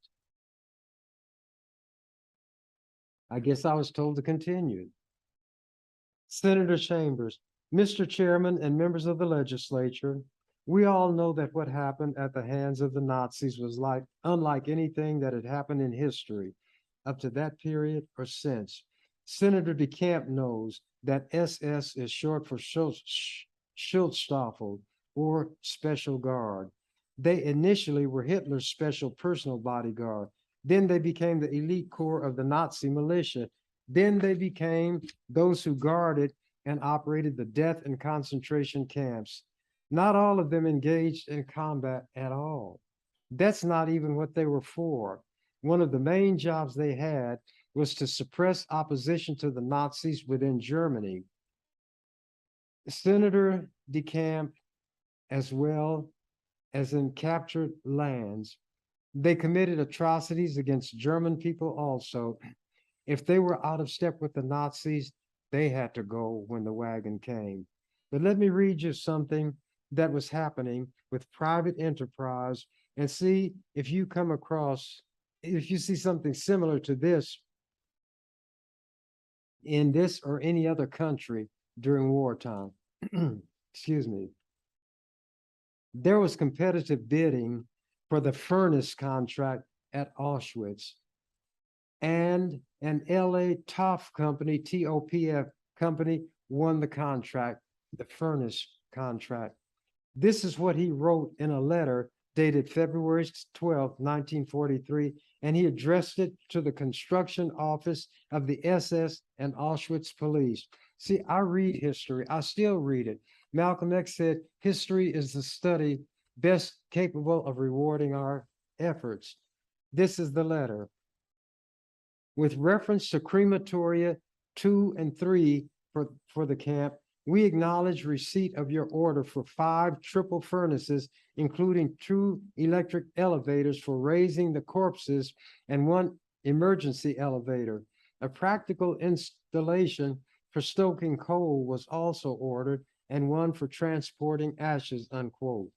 I guess I was told to continue. Senator Chambers, Mr. Chairman and members of the legislature, we all know that what happened at the hands of the Nazis was unlike anything that had happened in history up to that period or since. Senator DeCamp knows that SS is short for Schutzstaffel, or Special Guard. They initially were Hitler's special personal bodyguard. Then they became the elite corps of the Nazi militia. Then they became those who guarded and operated the death and concentration camps. Not all of them engaged in combat at all. That's not even what they were for. One of the main jobs they had was to suppress opposition to the Nazis within Germany. Senator DeCamp, as well as in captured lands, they committed atrocities against German people also. If they were out of step with the Nazis, they had to go when the wagon came. But let me read you something that was happening with private enterprise and see if you come across, if you see something similar to this in this or any other country during wartime. Excuse me. There was competitive bidding for the furnace contract at Auschwitz, and an LA TOF company, TOPF company, won the contract, the furnace contract. This is what he wrote in a letter dated February 12, 1943, and he addressed it to the construction office of the SS and Auschwitz police. See, I read history. I still read it. Malcolm X said, history is the study best capable of rewarding our efforts. This is the letter. With reference to crematoria 2 and 3 for the camp, we acknowledge receipt of your order for 5 triple furnaces, including 2 electric elevators for raising the corpses and 1 emergency elevator. A practical installation for stoking coal was also ordered, and 1 for transporting ashes, unquote.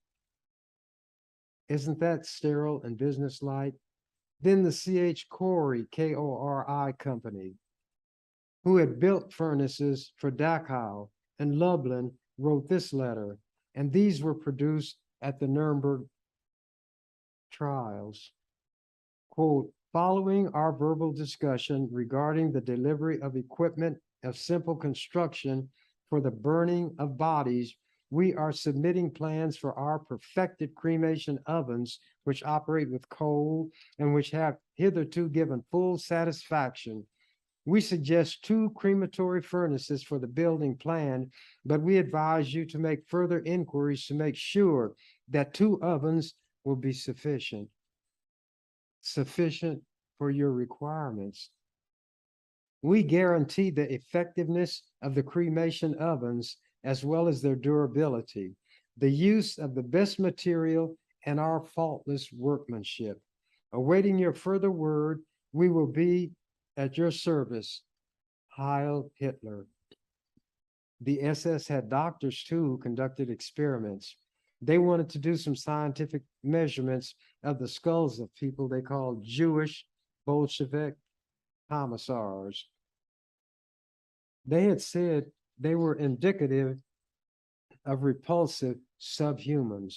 Isn't that sterile and businesslike? Then the C.H. Corey, K-O-R-I company, who had built furnaces for Dachau and Lublin, wrote this letter, and these were produced at the Nuremberg trials. Quote, following our verbal discussion regarding the delivery of equipment of simple construction for the burning of bodies, we are submitting plans for our perfected cremation ovens, which operate with coal and which have hitherto given full satisfaction. We suggest 2 crematory furnaces for the building plan, but we advise you to make further inquiries to make sure that 2 ovens will be sufficient for your requirements. We guarantee the effectiveness of the cremation ovens as well as their durability, the use of the best material, and our faultless workmanship. Awaiting your further word, we will be at your service. Heil Hitler. The SS had doctors too who conducted experiments. They wanted to do some scientific measurements of the skulls of people they called Jewish Bolshevik commissars. They had said they were indicative of repulsive subhumans.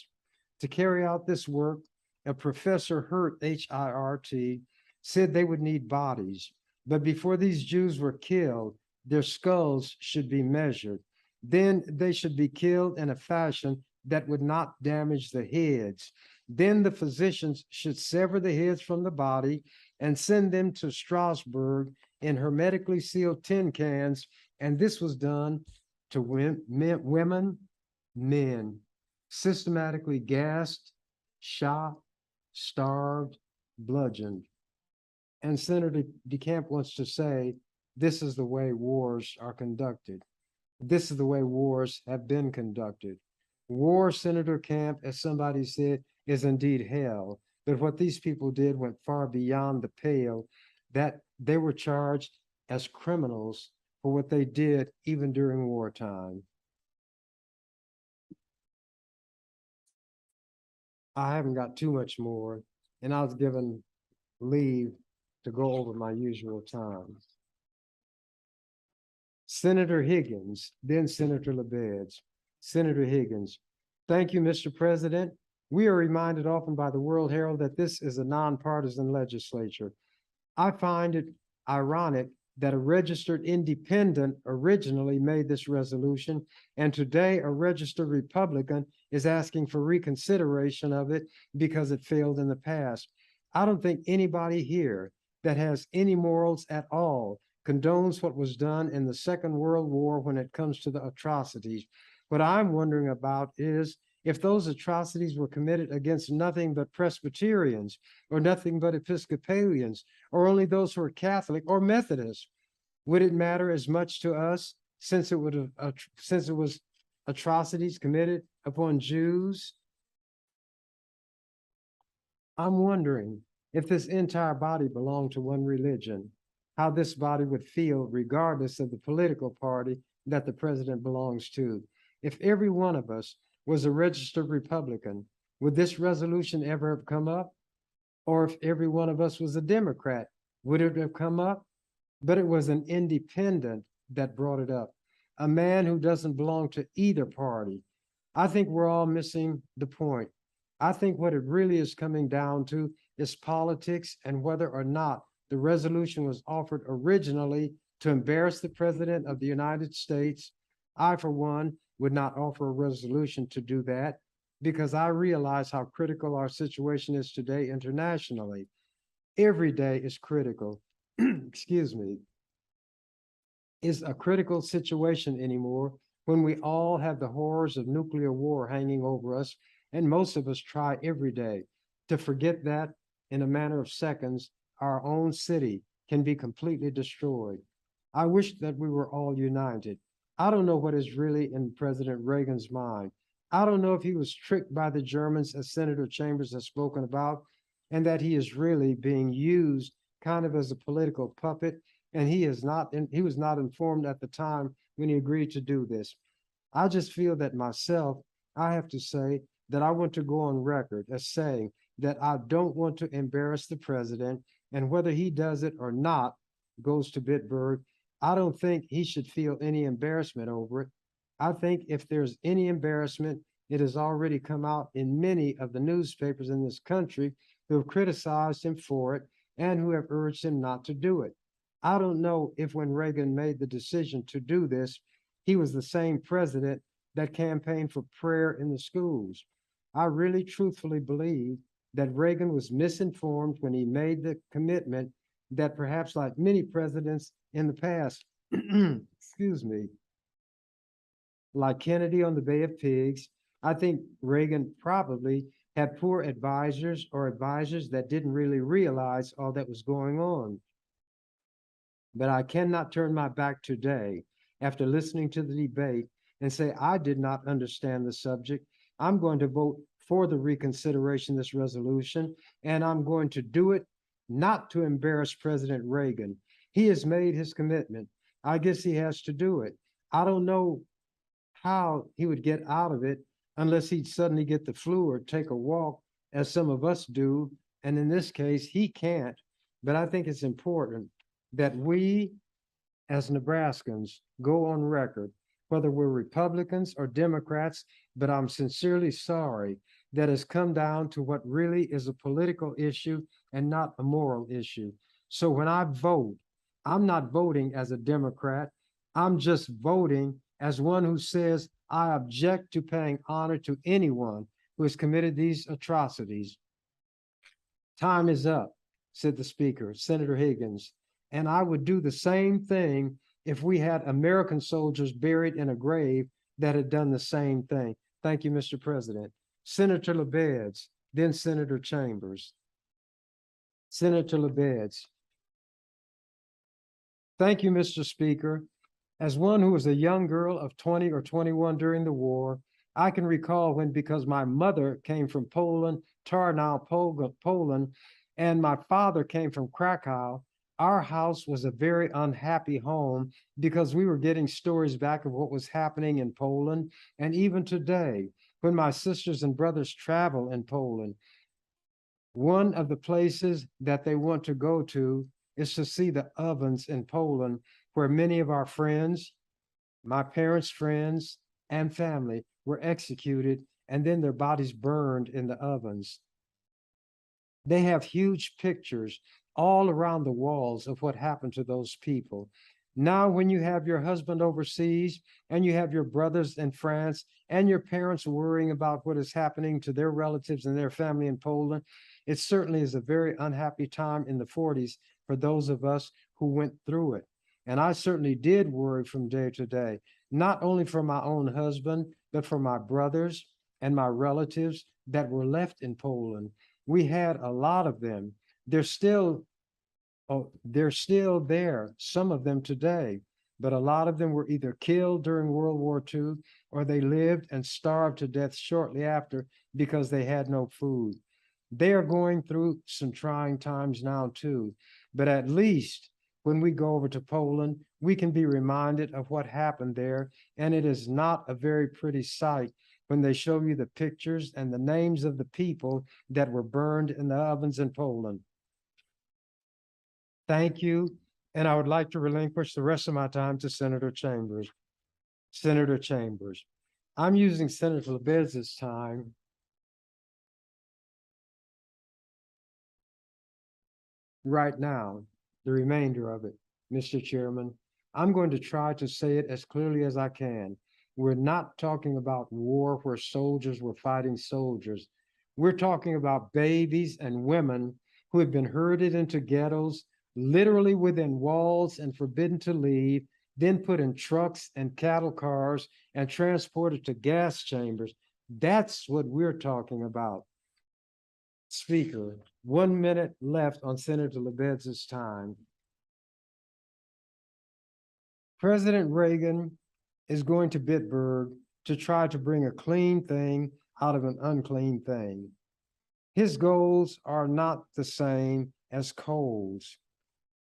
To carry out this work, a Professor Hirt, H-I-R-T, said they would need bodies, but before these Jews were killed, their skulls should be measured. Then they should be killed in a fashion that would not damage the heads. Then the physicians should sever the heads from the body and send them to Strasbourg in hermetically sealed tin cans And this was done to women, men, systematically gassed, shot, starved, bludgeoned. And Senator DeCamp wants to say, this is the way wars are conducted. This is the way wars have been conducted. War, Senator Camp, as somebody said, is indeed hell. But what these people did went far beyond the pale, that they were charged as criminals for what they did even during wartime. I haven't got too much more, and I was given leave to go over my usual time. Senator Higgins, then Senator Lebedz. Senator Higgins, thank you, Mr. President. We are reminded often by the World Herald that this is a nonpartisan legislature. I find it ironic that a registered independent originally made this resolution, and today a registered Republican is asking for reconsideration of it because it failed in the past. I don't think anybody here that has any morals at all condones what was done in the Second World War when it comes to the atrocities. What I'm wondering about is if those atrocities were committed against nothing but Presbyterians or nothing but Episcopalians or only those who are Catholic or Methodist, would it matter as much to us since it was atrocities committed upon Jews? I'm wondering if this entire body belonged to one religion, how this body would feel regardless of the political party that the president belongs to. If every one of us was a registered Republican, would this resolution ever have come up? Or if every one of us was a Democrat, would it have come up? But it was an independent that brought it up, a man who doesn't belong to either party. I think we're all missing the point. I think what it really is coming down to is politics and whether or not the resolution was offered originally to embarrass the President of the United States. I, for one, would not offer a resolution to do that because I realize how critical our situation is today internationally. Every day is critical. Excuse me, is a critical situation anymore when we all have the horrors of nuclear war hanging over us, and most of us try every day to forget that in a matter of seconds, our own city can be completely destroyed. I wish that we were all united. I don't know what is really in President Reagan's mind. I don't know if he was tricked by the Germans, as Senator Chambers has spoken about, and that he is really being used kind of as a political puppet, and he was not informed at the time when he agreed to do this. I just feel that myself, I have to say that I want to go on record as saying that I don't want to embarrass the president, and whether he does it or not goes to Bitburg. I don't think he should feel any embarrassment over it. I think if there's any embarrassment, it has already come out in many of the newspapers in this country who have criticized him for it and who have urged him not to do it. I don't know if when Reagan made the decision to do this, he was the same president that campaigned for prayer in the schools. I really truthfully believe that Reagan was misinformed when he made the commitment that perhaps like many presidents in the past, excuse me, like Kennedy on the Bay of Pigs, I think Reagan probably had poor advisors or advisors that didn't really realize all that was going on. But I cannot turn my back today after listening to the debate and say I did not understand the subject. I'm going to vote for the reconsideration of this resolution, and I'm going to do it not to embarrass President Reagan. He has made his commitment. I guess he has to do it. I don't know how he would get out of it unless he'd suddenly get the flu or take a walk, as some of us do. And in this case, he can't. But I think it's important that we, as Nebraskans, go on record, whether we're Republicans or Democrats, but I'm sincerely sorry that has come down to what really is a political issue and not a moral issue. So when I vote, I'm not voting as a Democrat. I'm just voting as one who says I object to paying honor to anyone who has committed these atrocities. Time is up, said the Speaker, Senator Higgins, and I would do the same thing if we had American soldiers buried in a grave that had done the same thing. Thank you, Mr. President. Senator LeBeds, then Senator Chambers. Senator LeBeds. Thank you, Mr. Speaker. As one who was a young girl of 20 or 21 during the war, I can recall when, because my mother came from Poland, Tarnow, Poland, and my father came from Krakow, our house was a very unhappy home because we were getting stories back of what was happening in Poland. And even today, when my sisters and brothers travel in Poland, one of the places that they want to go to is to see the ovens in Poland, where many of our friends, my parents' friends, and family were executed, and then their bodies burned in the ovens. They have huge pictures all around the walls of what happened to those people. Now, when you have your husband overseas and you have your brothers in France and your parents worrying about what is happening to their relatives and their family in Poland, it certainly is a very unhappy time in the 40s for those of us who went through it. And I certainly did worry from day to day, not only for my own husband, but for my brothers and my relatives that were left in Poland. We had a lot of them. They're still there, some of them today, but a lot of them were either killed during World War II or they lived and starved to death shortly after because they had no food. They are going through some trying times now too, but at least when we go over to Poland, we can be reminded of what happened there, and it is not a very pretty sight when they show you the pictures and the names of the people that were burned in the ovens in Poland. Thank you, and I would like to relinquish the rest of my time to Senator Chambers. Senator Chambers. I'm using Senator LeBeds' time right now, the remainder of it, Mr. Chairman. I'm going to try to say it as clearly as I can. We're not talking about war where soldiers were fighting soldiers. We're talking about babies and women who have been herded into ghettos, literally within walls and forbidden to leave, then put in trucks and cattle cars and transported to gas chambers. That's what we're talking about. Speaker, 1 minute left on Senator LeBeds' time. President Reagan is going to Bitburg to try to bring a clean thing out of an unclean thing. His goals are not the same as Cole's.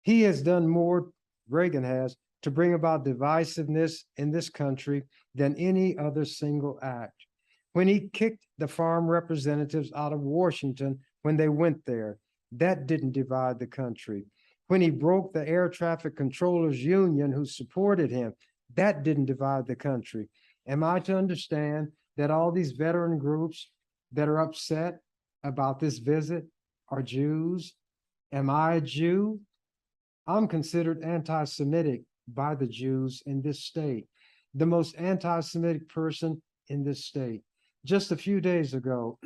He has done more, Reagan has, to bring about divisiveness in this country than any other single act. When he kicked the farm representatives out of Washington when they went there, that didn't divide the country. When he broke the air traffic controllers union who supported him, that didn't divide the country. Am I to understand that all these veteran groups that are upset about this visit are Jews? Am I a Jew? I'm considered anti-Semitic by the Jews in this state, the most anti-Semitic person in this state. Just a few days ago,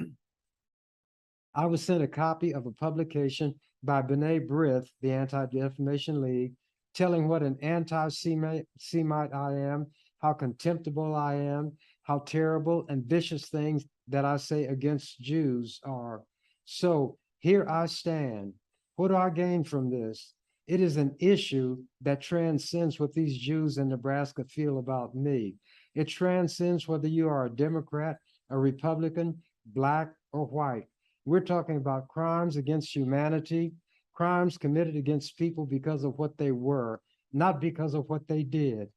I was sent a copy of a publication by B'nai B'rith, the Anti-Defamation League, telling what an anti-Semite I am, how contemptible I am, how terrible and vicious things that I say against Jews are. So here I stand. What do I gain from this? It is an issue that transcends what these Jews in Nebraska feel about me. It transcends whether you are a Democrat, a Republican, Black, or white. We're talking about crimes against humanity, crimes committed against people because of what they were, not because of what they did.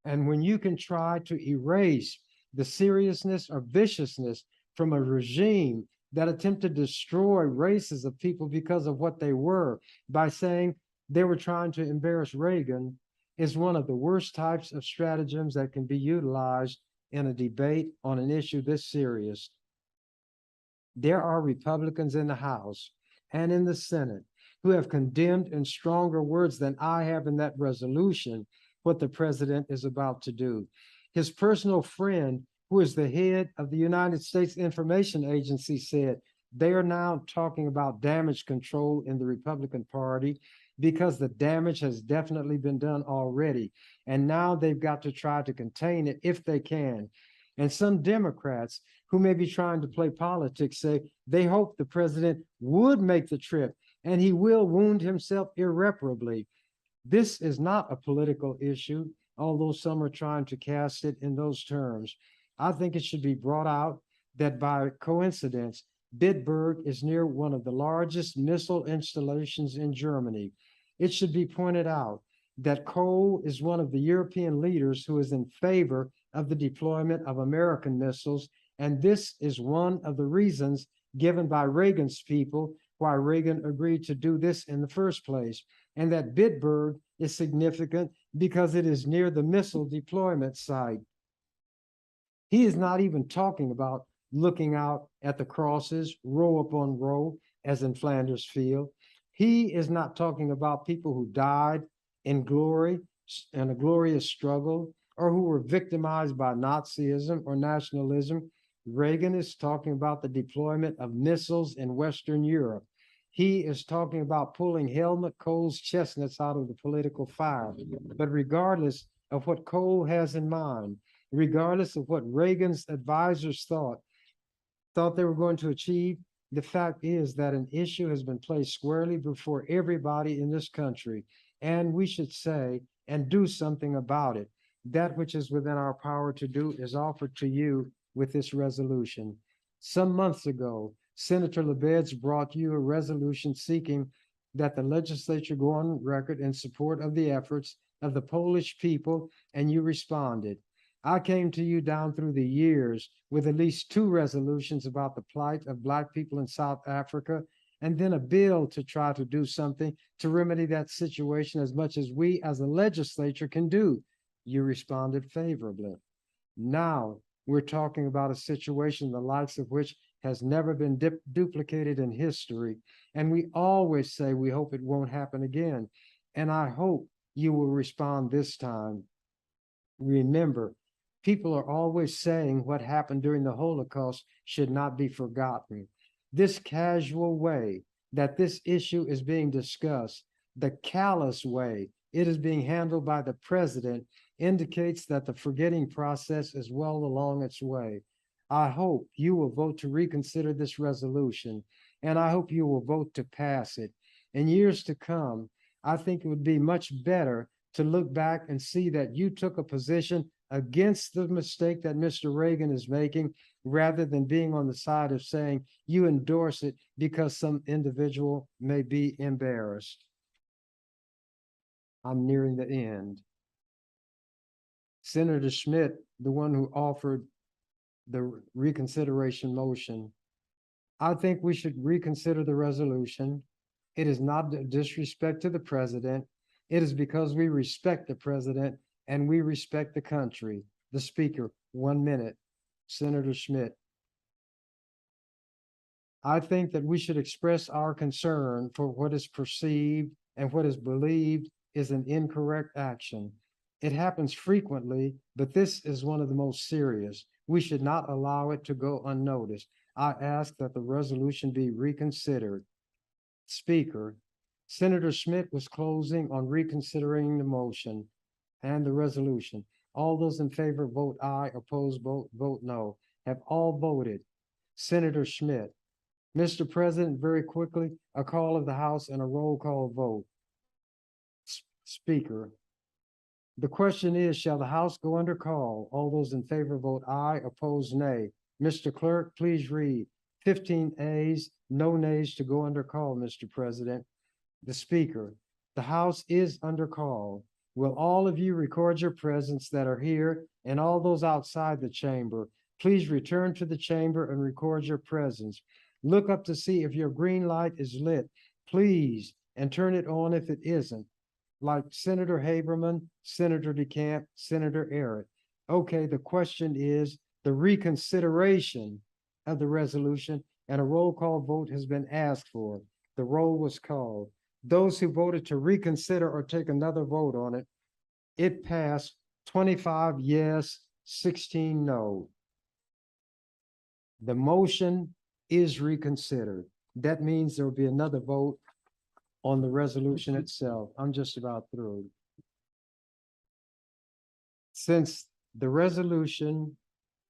And when you can try to erase the seriousness or viciousness from a regime that attempted to destroy races of people because of what they were by saying they were trying to embarrass Reagan, is one of the worst types of stratagems that can be utilized in a debate on an issue this serious. There are Republicans in the House and in the Senate who have condemned in stronger words than I have in that resolution what the president is about to do. His personal friend, who is the head of the United States Information Agency, said they are now talking about damage control in the Republican Party. because the damage has definitely been done already. And now they've got to try to contain it if they can. And some Democrats who may be trying to play politics say they hope the president would make the trip and he will wound himself irreparably. This is not a political issue, although some are trying to cast it in those terms. I think it should be brought out that by coincidence, Bitburg is near one of the largest missile installations in Germany. It should be pointed out that Kohl is one of the European leaders who is in favor of the deployment of American missiles, and this is one of the reasons given by Reagan's people why Reagan agreed to do this in the first place, and that Bitburg is significant because it is near the missile deployment site. He is not even talking about looking out at the crosses, row upon row, as in Flanders Field. He is not talking about people who died in glory and a glorious struggle, or who were victimized by Nazism or nationalism. Reagan is talking about the deployment of missiles in Western Europe. He is talking about pulling Helmut Kohl's chestnuts out of the political fire. But regardless of what Kohl has in mind, regardless of what Reagan's advisors thought they were going to achieve, the fact is that an issue has been placed squarely before everybody in this country, and we should say and do something about it. That which is within our power to do is offered to you with this resolution. Some months ago, Senator Lebed's brought you a resolution seeking that the legislature go on record in support of the efforts of the Polish people, and you responded. I came to you down through the years with at least 2 resolutions about the plight of Black people in South Africa, and then a bill to try to do something to remedy that situation as much as we as a legislature can do. You responded favorably. Now we're talking about a situation the likes of which has never been duplicated in history. And we always say we hope it won't happen again. And I hope you will respond this time. Remember, people are always saying what happened during the Holocaust should not be forgotten. This casual way that this issue is being discussed, the callous way it is being handled by the president, indicates that the forgetting process is well along its way. I hope you will vote to reconsider this resolution, and I hope you will vote to pass it. In years to come, I think it would be much better to look back and see that you took a position against the mistake that Mr. Reagan is making, rather than being on the side of saying you endorse it because some individual may be embarrassed. I'm nearing the end. Senator Schmidt, the one who offered the reconsideration motion, I think we should reconsider the resolution. It is not a disrespect to the president. It is because we respect the president and we respect the country. The speaker, 1 minute. Senator Schmidt. I think that we should express our concern for what is perceived and what is believed is an incorrect action. It happens frequently, but this is one of the most serious. We should not allow it to go unnoticed. I ask that the resolution be reconsidered. Speaker, Senator Schmidt was closing on reconsidering the motion and the resolution. All those in favor vote aye, opposed vote no. Have all voted. Senator Schmidt. Mr. President, very quickly, a call of the House and a roll call vote. Speaker, the question is, shall the House go under call? All those in favor vote aye, opposed nay. Mr. Clerk, please read. 15 ayes, no nays to go under call, Mr. President. The Speaker, the House is under call. Will all of you record your presence that are here, and all those outside the chamber? Please return to the chamber and record your presence. Look up to see if your green light is lit, please, and turn it on if it isn't. Like Senator Haberman, Senator DeCamp, Senator Eric. Okay, the question is the reconsideration of the resolution, and a roll call vote has been asked for. The roll was called. Those who voted to reconsider or take another vote on it, it passed 25 yes, 16 no. The motion is reconsidered. That means there will be another vote on the resolution itself. I'm just about through. Since the resolution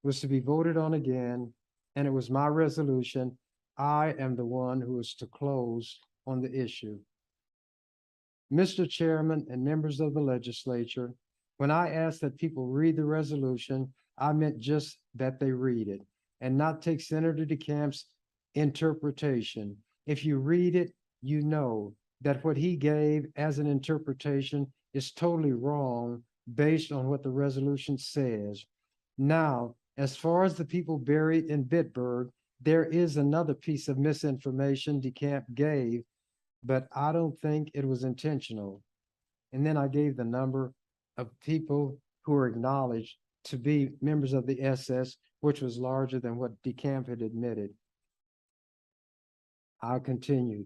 was to be voted on again, and it was my resolution, I am the one who is to close on the issue. Mr. Chairman and members of the legislature, when I asked that people read the resolution, I meant just that they read it and not take Senator DeCamp's interpretation. If you read it, you know that what he gave as an interpretation is totally wrong based on what the resolution says. Now, as far as the people buried in Bitburg, there is another piece of misinformation DeCamp gave, but I don't think it was intentional. And then I gave the number of people who were acknowledged to be members of the SS, which was larger than what DeCamp had admitted. I'll continue.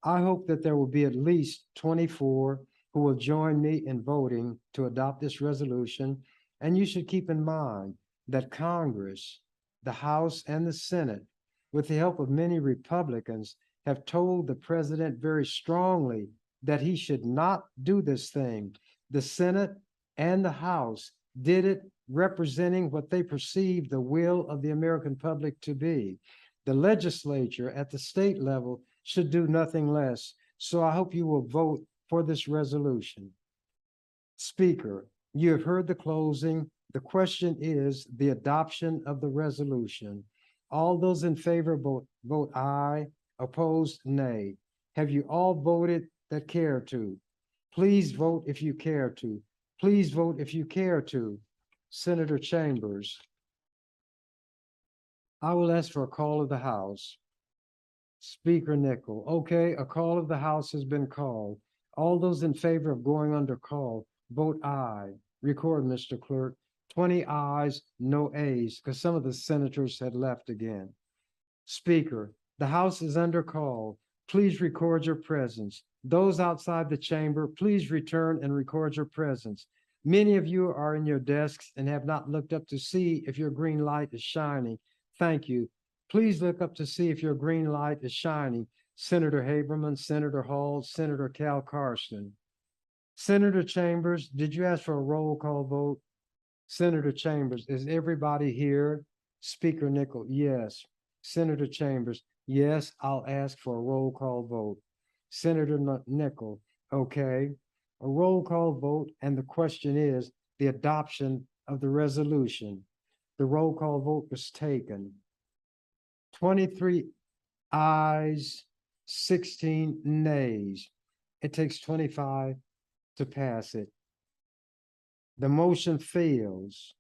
I hope that there will be at least 24 who will join me in voting to adopt this resolution. And you should keep in mind that Congress, the House and the Senate, with the help of many Republicans, have told the president very strongly that he should not do this thing. The Senate and the House did it representing what they perceived the will of the American public to be. The legislature at the state level should do nothing less. So I hope you will vote for this resolution. Speaker, you have heard the closing. The question is the adoption of the resolution. All those in favor vote aye, opposed nay. Have you all voted that care to? Please vote if you care to. Please vote if you care to. Senator Chambers. I will ask for a call of the House. Speaker Nickel. Okay, a call of the House has been called. All those in favor of going under call, vote aye. Record, Mr. Clerk. 20 ayes, no ayes, because some of the senators had left again. Speaker, the House is under call. Please record your presence. Those outside the chamber, please return and record your presence. Many of you are in your desks and have not looked up to see if your green light is shining. Thank you. Please look up to see if your green light is shining. Senator Haberman, Senator Hall, Senator Cal Carson. Senator Chambers, did you ask for a roll call vote? Senator Chambers, is everybody here? Speaker Nickel, yes. Senator Chambers, yes, I'll ask for a roll call vote. Senator Nickel, okay. A roll call vote, and the question is the adoption of the resolution. The roll call vote was taken. 23 ayes, 16 nays. It takes 25 to pass it. The motion fails.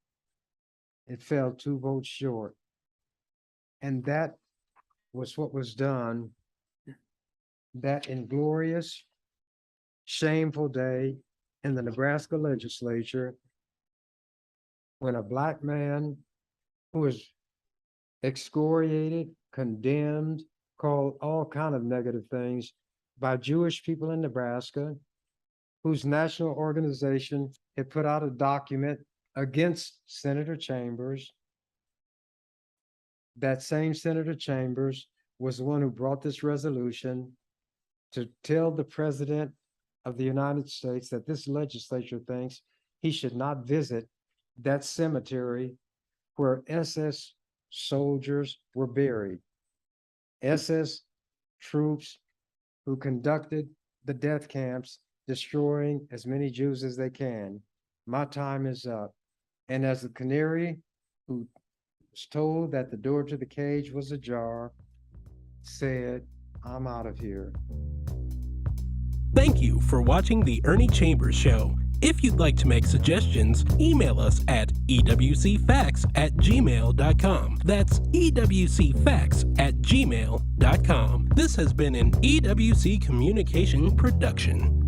It fell 2 votes short. And that was what was done that inglorious, shameful day in the Nebraska Legislature when a Black man who was excoriated, condemned, called all kinds of negative things by Jewish people in Nebraska, whose national organization had put out a document against Senator Chambers. That same Senator Chambers was the one who brought this resolution to tell the President of the United States that this legislature thinks he should not visit that cemetery where SS soldiers were buried. SS troops who conducted the death camps, destroying as many Jews as they can. My time is up. And as the canary who was told that the door to the cage was ajar, said, I'm out of here. Thank you for watching the Ernie Chambers Show. If you'd like to make suggestions, email us at ewcfacts@gmail.com. That's ewcfacts@gmail.com. This has been an EWC Communication production.